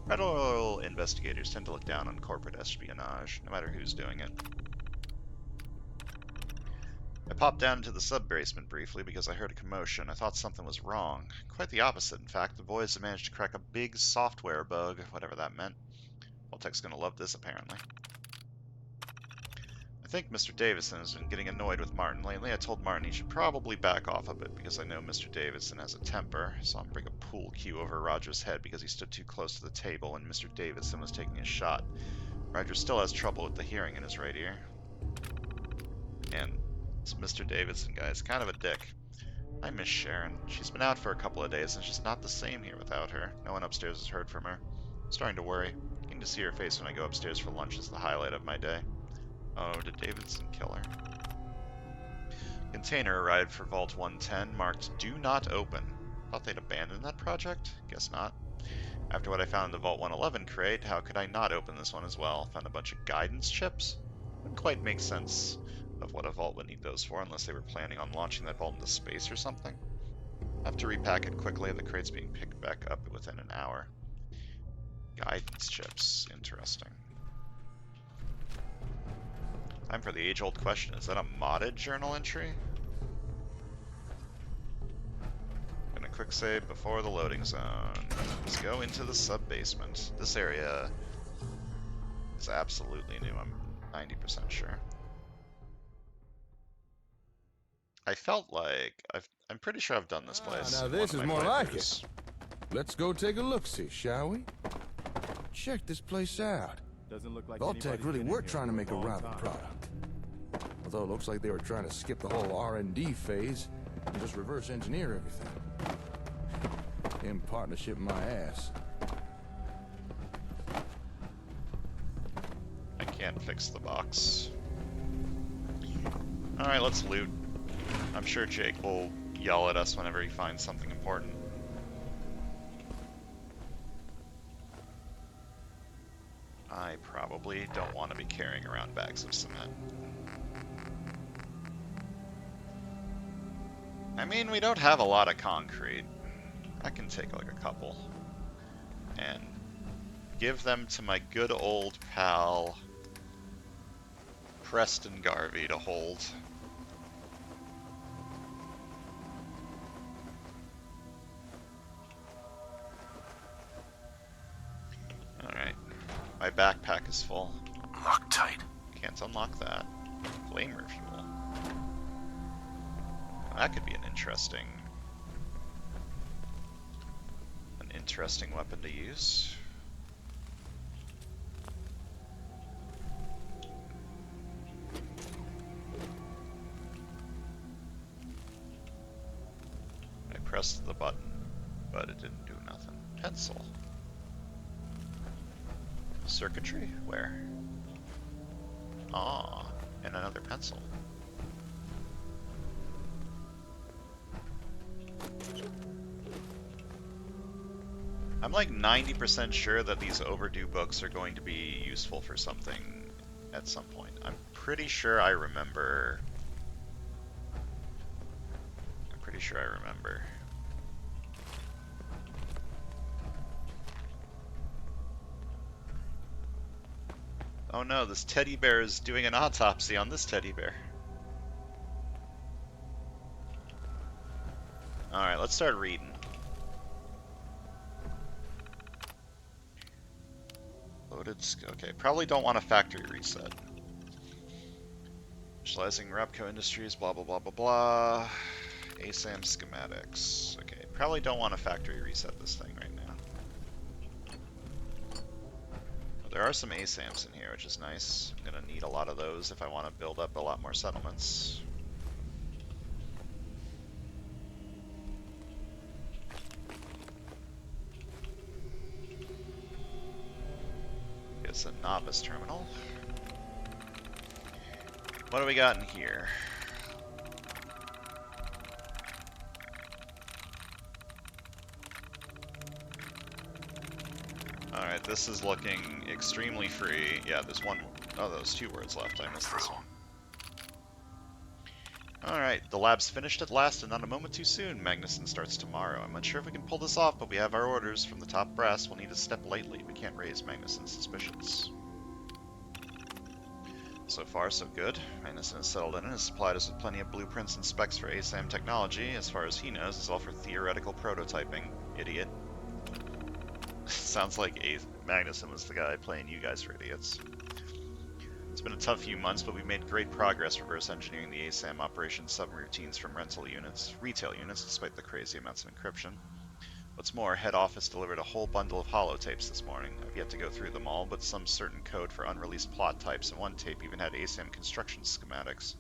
Federal investigators tend to look down on corporate espionage, no matter who's doing it. I popped down into the sub-basement briefly because I heard a commotion. I thought something was wrong. Quite the opposite, in fact. The boys have managed to crack a big software bug, whatever that meant. Vault-Tec's gonna love this, apparently. I think Mr. Davidson has been getting annoyed with Martin lately. I told Martin he should probably back off a bit because I know Mr. Davidson has a temper. I saw him bring a pool cue over Roger's head because he stood too close to the table when Mr. Davidson was taking his shot. Roger still has trouble with the hearing in his right ear. And this Mr. Davidson guy is kind of a dick. I miss Sharon. She's been out for a couple of days and it's just not the same here without her. No one upstairs has heard from her. I'm starting to worry. Getting to see her face when I go upstairs for lunch is the highlight of my day. Oh, did Davidson kill her? Container arrived for Vault 110, marked Do Not Open. Thought they'd abandoned that project? Guess not. After what I found in the Vault 111 crate, how could I not open this one as well? Found a bunch of guidance chips? Wouldn't quite make sense of what a vault would need those for, unless they were planning on launching that vault into space or something. I have to repack it quickly, the crate's being picked back up within an hour. Guidance chips. Interesting. Time for the age-old question. Is that a modded journal entry? Gonna quick save before the loading zone. Let's go into the sub-basement. This area is absolutely new, I'm 90% sure. I felt like I'm pretty sure I've done this place. Now in this one is of my more like playthroughs. it. Let's go take a look-see, shall we? Check this place out. Doesn't look like Vault-Tec anybody's really been in were here trying to for a make a long rival time. product. Although it looks like they were trying to skip the whole R&D phase and just reverse engineer everything. In partnership, my ass. I can't fix the box. Alright, let's loot. I'm sure Jake will yell at us whenever he finds something important. I probably don't want to be carrying around bags of cement. I mean, we don't have a lot of concrete. I can take like a couple and give them to my good old pal Preston Garvey to hold. Alright. My backpack is full. Loctite. Can't unlock that. Flame refuel. That could be an interesting weapon to use. I pressed the button, but it didn't do nothing. Pencil. Circuitry? Where? Ah, and another pencil. I'm like 90% sure that these overdue books are going to be useful for something at some point. I'm pretty sure I remember. Oh no, this teddy bear is doing an autopsy on this teddy bear. Alright, let's start reading. Okay, probably don't want a factory reset. Specializing Repco Industries, blah blah blah blah blah. ASAM schematics. Okay, probably don't want a factory reset this thing right now. There are some ASAMs in here, which is nice. I'm gonna need a lot of those if I want to build up a lot more settlements. It's a novice terminal. What do we got in here? Alright, this is looking extremely free. Yeah, there's one. Oh, there's 2 words left. I missed this one. Alright, the lab's finished at last and not a moment too soon. Magnuson starts tomorrow. I'm unsure if we can pull this off, but we have our orders from the top brass. We'll need to step lightly. We can't raise Magnuson's suspicions. So far, so good. Magnuson has settled in and has supplied us with plenty of blueprints and specs for ASAM technology. As far as he knows, it's all for theoretical prototyping. Idiot. Sounds like Magnuson was the guy playing you guys for idiots. It's been a tough few months, but we've made great progress reverse engineering the ASAM operation subroutines from retail units, despite the crazy amounts of encryption. What's more, head office delivered a whole bundle of holotapes this morning. I've yet to go through them all, but some certain code for unreleased plot types, and one tape even had ASAM construction schematics.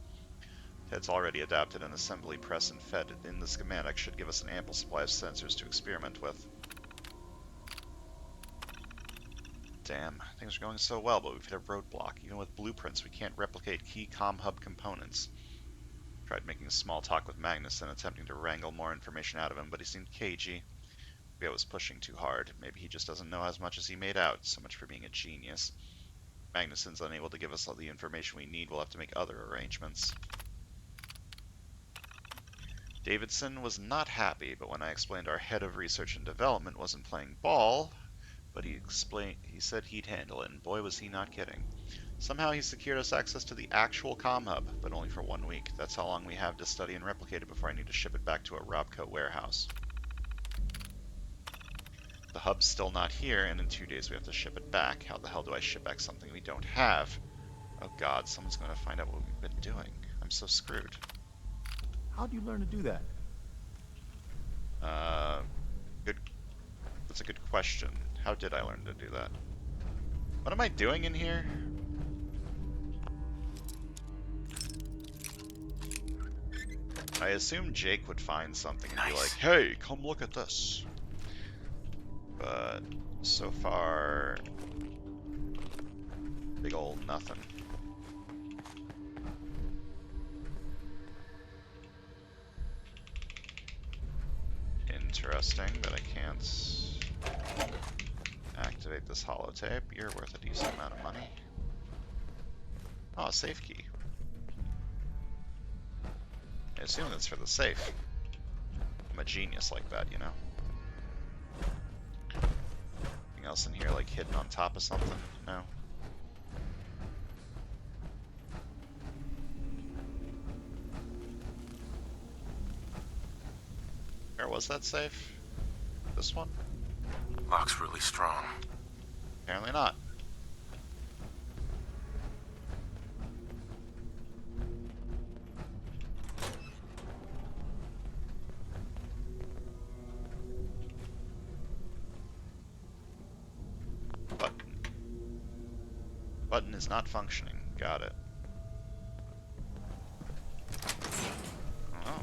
Ted's already adapted an assembly press and fed in the schematics should give us an ample supply of sensors to experiment with. Damn, things are going so well, but we've hit a roadblock. Even with blueprints, we can't replicate key comm hub components. Tried making small talk with Magnuson, attempting to wrangle more information out of him, but he seemed cagey. Maybe I was pushing too hard. Maybe he just doesn't know as much as he made out. So much for being a genius. Magnuson's unable to give us all the information we need. We'll have to make other arrangements. Davidson was not happy, but when I explained our head of research and development wasn't playing ball, but he said he'd handle it, and boy was he not kidding. Somehow he secured us access to the actual comm hub, but only for 1 week. That's how long we have to study and replicate it before I need to ship it back to a Robco warehouse. The hub's still not here, and in 2 days we have to ship it back. How the hell do I ship back something we don't have? Oh god, someone's going to find out what we've been doing. I'm so screwed. How'd you learn to do that? That's a good question. How did I learn to do that? What am I doing in here? I assume Jake would find something and be like, hey, come look at this. But so far, big old nothing. Interesting that I can't activate this holotape. You're worth a decent amount of money. Oh, a safe key. I assume that's for the safe. I'm a genius like that, you know? Anything else in here, like hidden on top of something? No? Where was that safe? This one? Lock's really strong. Apparently not. Button. Button is not functioning. Got it. Oh.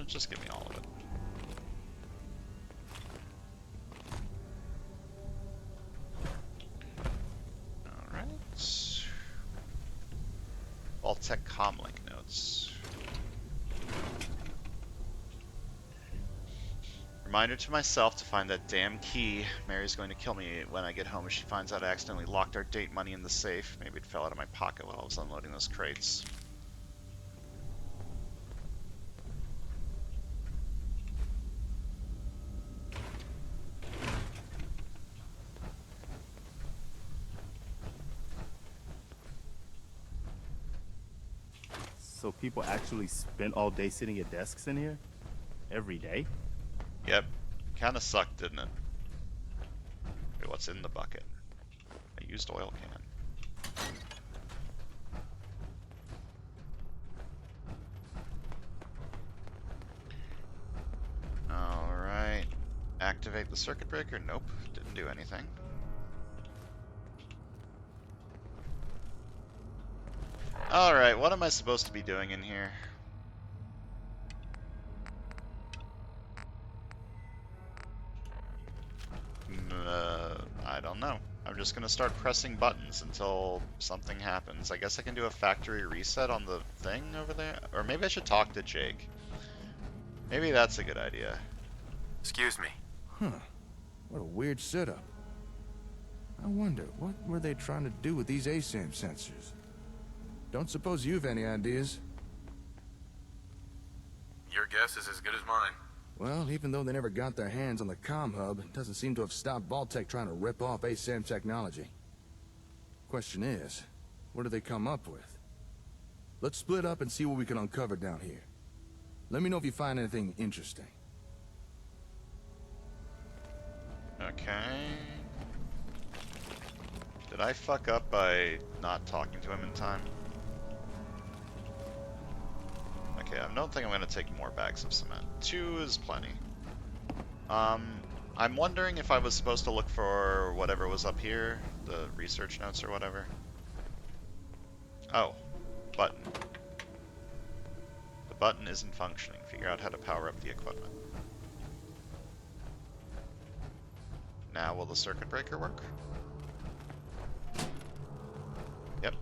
Just give me all of it. Alright. Vault-Tec comlink notes. Reminder to myself to find that damn key. Mary's going to kill me when I get home if she finds out I accidentally locked our date money in the safe. Maybe it fell out of my pocket while I was unloading those crates. So people actually spent all day sitting at desks in here? Every day? Yep. Kinda sucked, didn't it? Wait, what's in the bucket? A used oil can. Alright. Activate the circuit breaker? Nope. Didn't do anything. Alright, what am I supposed to be doing in here? I don't know. I'm just gonna start pressing buttons until something happens. I guess I can do a factory reset on the thing over there? Or maybe I should talk to Jake. Maybe that's a good idea. Excuse me. Huh. What a weird setup. I wonder, what were they trying to do with these ASAM sensors? Don't suppose you've any ideas? Your guess is as good as mine. Well, even though they never got their hands on the comm hub, it doesn't seem to have stopped Vault-Tec trying to rip off ASAM technology. Question is, what do they come up with? Let's split up and see what we can uncover down here. Let me know if you find anything interesting. Okay. Did I fuck up by not talking to him in time? Okay, I don't think I'm gonna take more bags of cement. 2 is plenty. I'm wondering if I was supposed to look for whatever was up here, the research notes or whatever. Oh, button. The button isn't functioning. Figure out how to power up the equipment. Now will the circuit breaker work? Yep.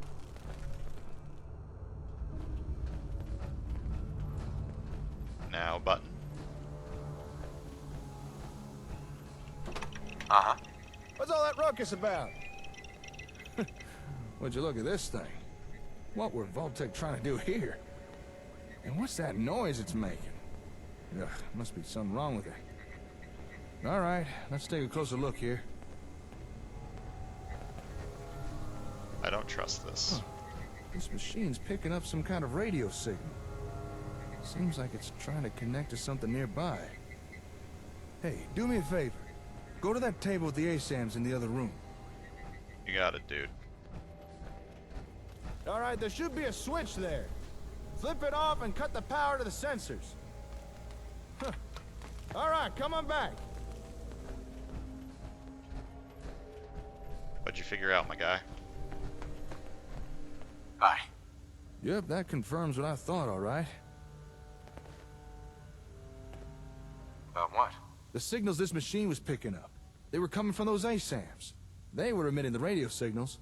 Now button. Uh-huh. What's all that ruckus about? Would you look at this thing? What were Vault-Tec trying to do here? And what's that noise it's making? Ugh, must be something wrong with it. All right, let's take a closer look here. I don't trust this. Huh. This machine's picking up some kind of radio signal. Seems like it's trying to connect to something nearby. Hey, do me a favor. Go to that table with the ASAMs in the other room. You got it, dude. All right, there should be a switch there. Flip it off and cut the power to the sensors. Huh. All right, come on back. What'd you figure out, my guy? Bye. Yep, that confirms what I thought, all right. About what? The signals this machine was picking up. They were coming from those ASAMs. They were emitting the radio signals.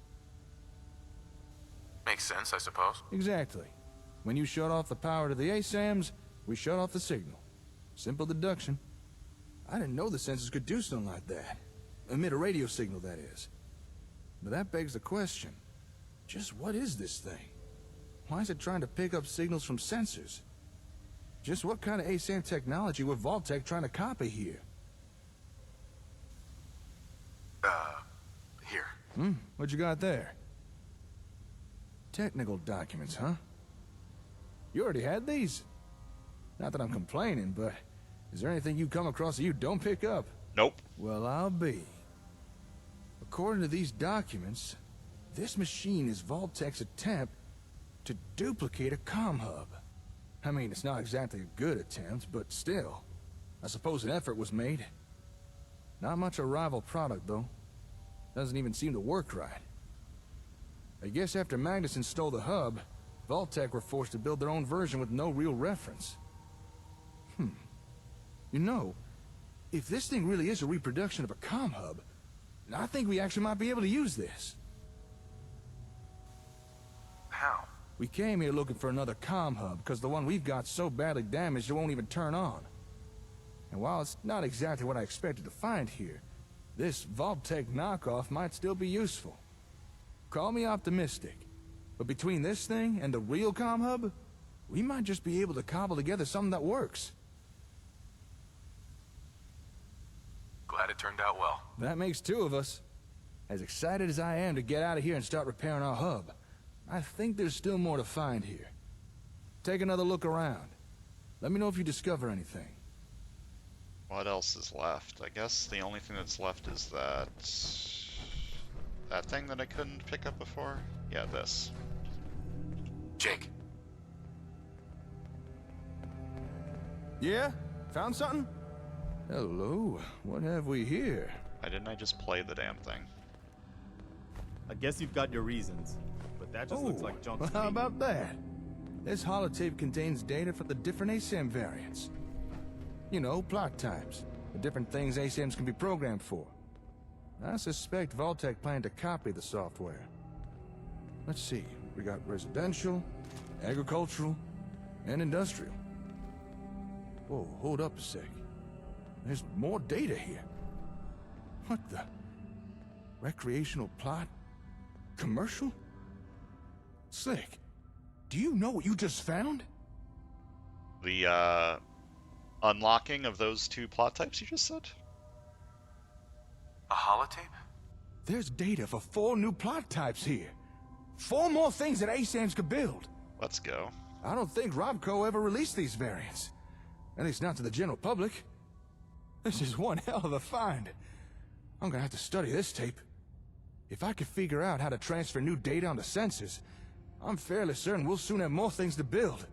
Makes sense, I suppose. Exactly. When you shut off the power to the ASAMs, We shut off the signal. Simple deduction. I didn't know the sensors could do something like that. Emit a radio signal, that is. But that begs the question. Just what is this thing? Why is it trying to pick up signals from sensors? Just what kind of ASAM technology were Vault-Tec trying to copy here? Here. What you got there? Technical documents, huh? You already had these? Not that I'm complaining, but is there anything you come across that you don't pick up? Nope. Well, I'll be. According to these documents, this machine is Vault-Tec's attempt to duplicate a comm hub. I mean, it's not exactly a good attempt, but still. I suppose an effort was made. Not much a rival product, though. Doesn't even seem to work right. I guess after Magnuson stole the hub, Vault-Tec were forced to build their own version with no real reference. You know, if this thing really is a reproduction of a comm hub, I think we actually might be able to use this. How? We came here looking for another comm hub because the one we've got so badly damaged it won't even turn on. And while it's not exactly what I expected to find here, this Vault-Tec knockoff might still be useful. Call me optimistic, but between this thing and the real comm hub, we might just be able to cobble together something that works. Glad it turned out well. That makes two of us. As excited as I am to get out of here and start repairing our hub, I think there's still more to find here. Take another look around. Let me know if you discover anything. What else is left? I guess the only thing that's left is that thing that I couldn't pick up before? Yeah, this. Jake. Yeah? Found something? Hello, what have we here? Why didn't I just play the damn thing? I guess you've got your reasons, but that just looks like junk well, to how me. about that? This holotape contains data for the different ASAM variants. You know, plot types, the different things ASAMs can be programmed for. I suspect Vault-Tec planned to copy the software. Let's see, we got residential, agricultural, and industrial. Whoa, hold up a sec. There's more data here. What the? Recreational plot? Commercial? Slick, do you know what you just found? The, unlocking of those two plot types you just said? A holotape? There's data for 4 new plot types here. 4 more things that ASAMs could build. Let's go. I don't think Robco ever released these variants. At least not to the general public. This is one hell of a find. I'm gonna have to study this tape. If I could figure out how to transfer new data onto sensors, I'm fairly certain we'll soon have more things to build.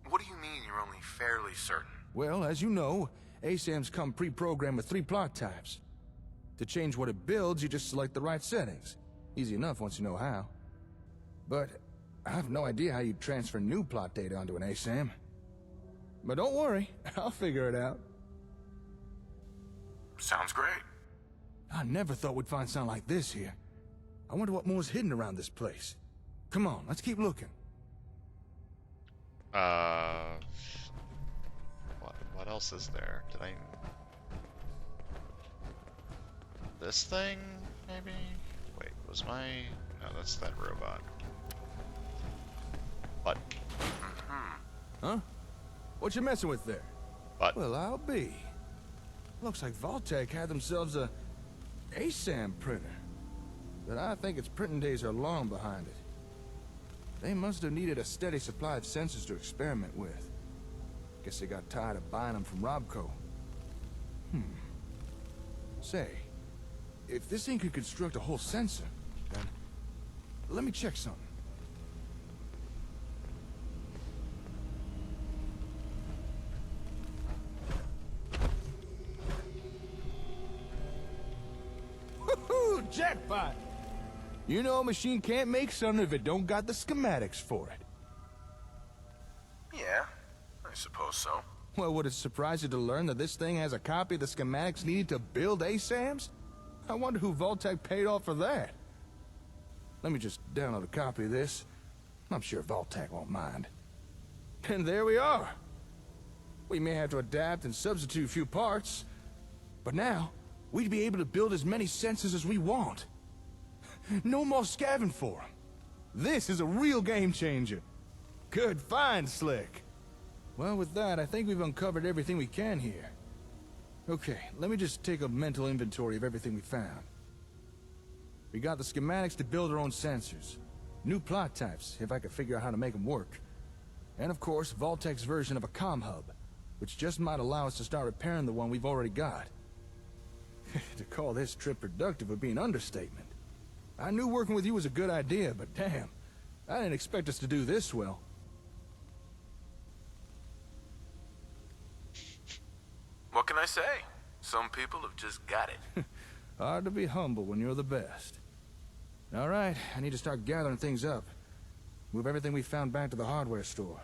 What do you mean you're only fairly certain? Well, as you know, ASAMs come pre-programmed with 3 plot types. To change what it builds, you just select the right settings. Easy enough once you know how. But I have no idea how you transfer new plot data onto an ASAM. But don't worry, I'll figure it out. Sounds great. I never thought we'd find something like this here. I wonder what more's hidden around this place. Come on, let's keep looking. What else is there? Did I... This thing, maybe? Wait, was my... No, that's that robot. But... Huh? What you messing with there? But... Well, I'll be. Looks like Vault-Tec had themselves a ASAM printer. But I think its printing days are long behind it. They must have needed a steady supply of sensors to experiment with. Guess they got tired of buying them from Robco. Say, if this thing could construct a whole sensor, then let me check something. Woohoo! Jackpot! You know a machine can't make something if it don't got the schematics for it. Yeah, I suppose so. Well, would it surprise you to learn that this thing has a copy of the schematics needed to build ASAMs? I wonder who Vault-Tec paid off for that. Let me just download a copy of this. I'm sure Vault-Tec won't mind. And there we are. We may have to adapt and substitute a few parts, but now we'd be able to build as many sensors as we want. No more scavenging for them. This is a real game changer. Good find, Slick. Well, with that, I think we've uncovered everything we can here. Okay, let me just take a mental inventory of everything we found. We got the schematics to build our own sensors. New plot types, if I could figure out how to make them work. And of course, Vault-Tec's version of a comm hub, which just might allow us to start repairing the one we've already got. To call this trip productive would be an understatement. I knew working with you was a good idea, but damn, I didn't expect us to do this well. What can I say? Some people have just got it. Hard to be humble when you're the best. All right, I need to start gathering things up. Move everything we found back to the hardware store.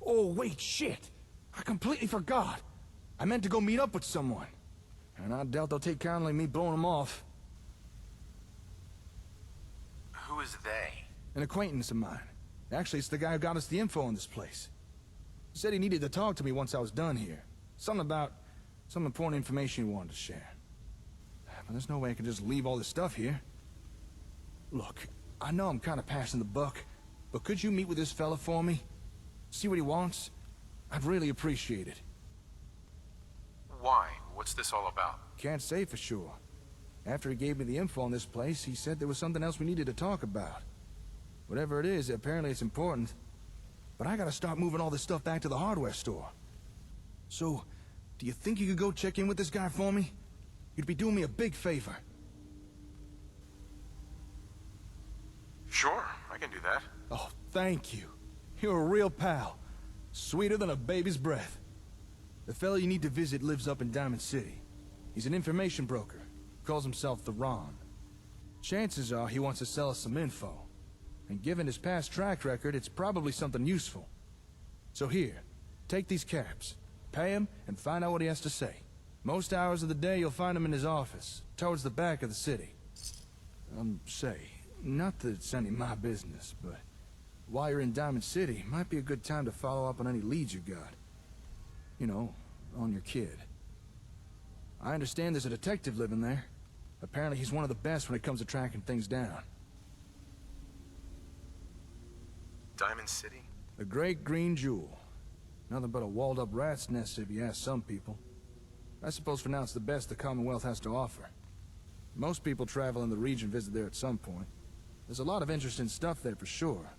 Oh, wait, shit! I completely forgot! I meant to go meet up with someone. And I doubt they'll take kindly me blowing them off. Who is they? An acquaintance of mine. Actually, it's the guy who got us the info on this place. He said he needed to talk to me once I was done here. Something about some important information he wanted to share. But there's no way I can just leave all this stuff here. Look, I know I'm kind of passing the buck, but could you meet with this fella for me? See what he wants? I'd really appreciate it. Why? What's this all about? Can't say for sure. After he gave me the info on this place, he said there was something else we needed to talk about. Whatever it is, apparently it's important. But I gotta start moving all this stuff back to the hardware store. So, do you think you could go check in with this guy for me? You'd be doing me a big favor. Sure, I can do that. Oh, thank you. You're a real pal. Sweeter than a baby's breath. The fellow you need to visit lives up in Diamond City. He's an information broker. Calls himself the Ron. Chances are he wants to sell us some info. And given his past track record, it's probably something useful. So here, take these caps. Pay him and find out what he has to say. Most hours of the day you'll find him in his office, towards the back of the city. Say, not that it's any of my business, but while you're in Diamond City, might be a good time to follow up on any leads you got. You know, on your kid. I understand there's a detective living there. Apparently he's one of the best when it comes to tracking things down. Diamond City? The Great Green Jewel. Nothing but a walled-up rat's nest if you ask some people. I suppose for now it's the best the Commonwealth has to offer. Most people travel in the region visit there at some point. There's a lot of interesting stuff there for sure,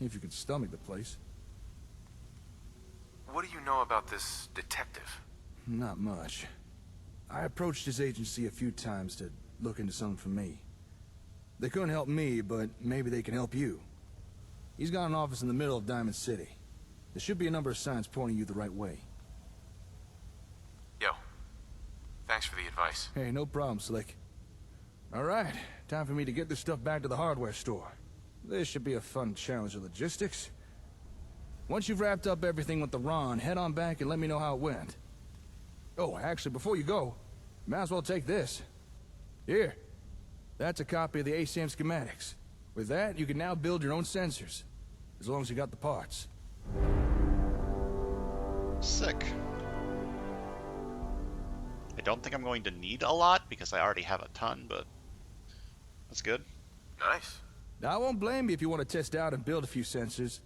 if you can stomach the place. What do you know about this detective? Not much. I approached his agency a few times to look into something for me. They couldn't help me, but maybe they can help you. He's got an office in the middle of Diamond City. There should be a number of signs pointing you the right way. Yo, thanks for the advice. Hey, no problem, Slick. All right, time for me to get this stuff back to the hardware store. This should be a fun challenge of logistics. Once you've wrapped up everything with the Ron, head on back and let me know how it went. Oh, actually, before you go, might as well take this. Here. That's a copy of the ASAM schematics. With that, you can now build your own sensors. As long as you got the parts. Sick. I don't think I'm going to need a lot because I already have a ton, but that's good. Nice. Now, I won't blame you if you want to test out and build a few sensors.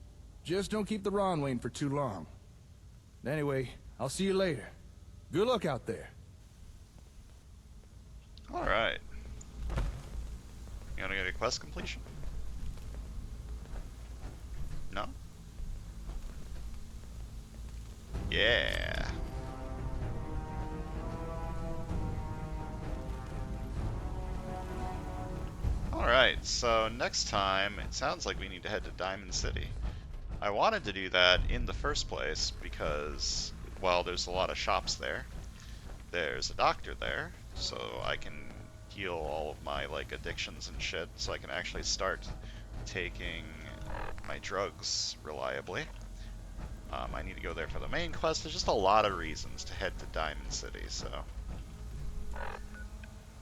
Just don't keep the Ron waiting for too long. Anyway, I'll see you later. Good luck out there. Alright. You wanna get a quest completion? No? Yeah. Alright, so next time, it sounds like we need to head to Diamond City. I wanted to do that in the first place because, well, there's a lot of shops there. There's a doctor there, so I can heal all of my, like, addictions and shit, so I can actually start taking my drugs reliably. I need to go there for the main quest. There's just a lot of reasons to head to Diamond City, so...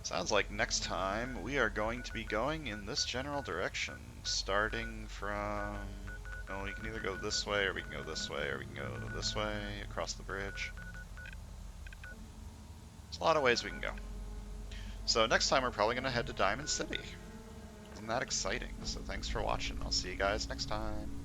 Sounds like next time we are going to be going in this general direction, starting from Oh, we can either go this way, or we can go this way, or we can go this way, across the bridge. There's a lot of ways we can go. So next time we're probably going to head to Diamond City. Isn't that exciting? So thanks for watching. I'll see you guys next time.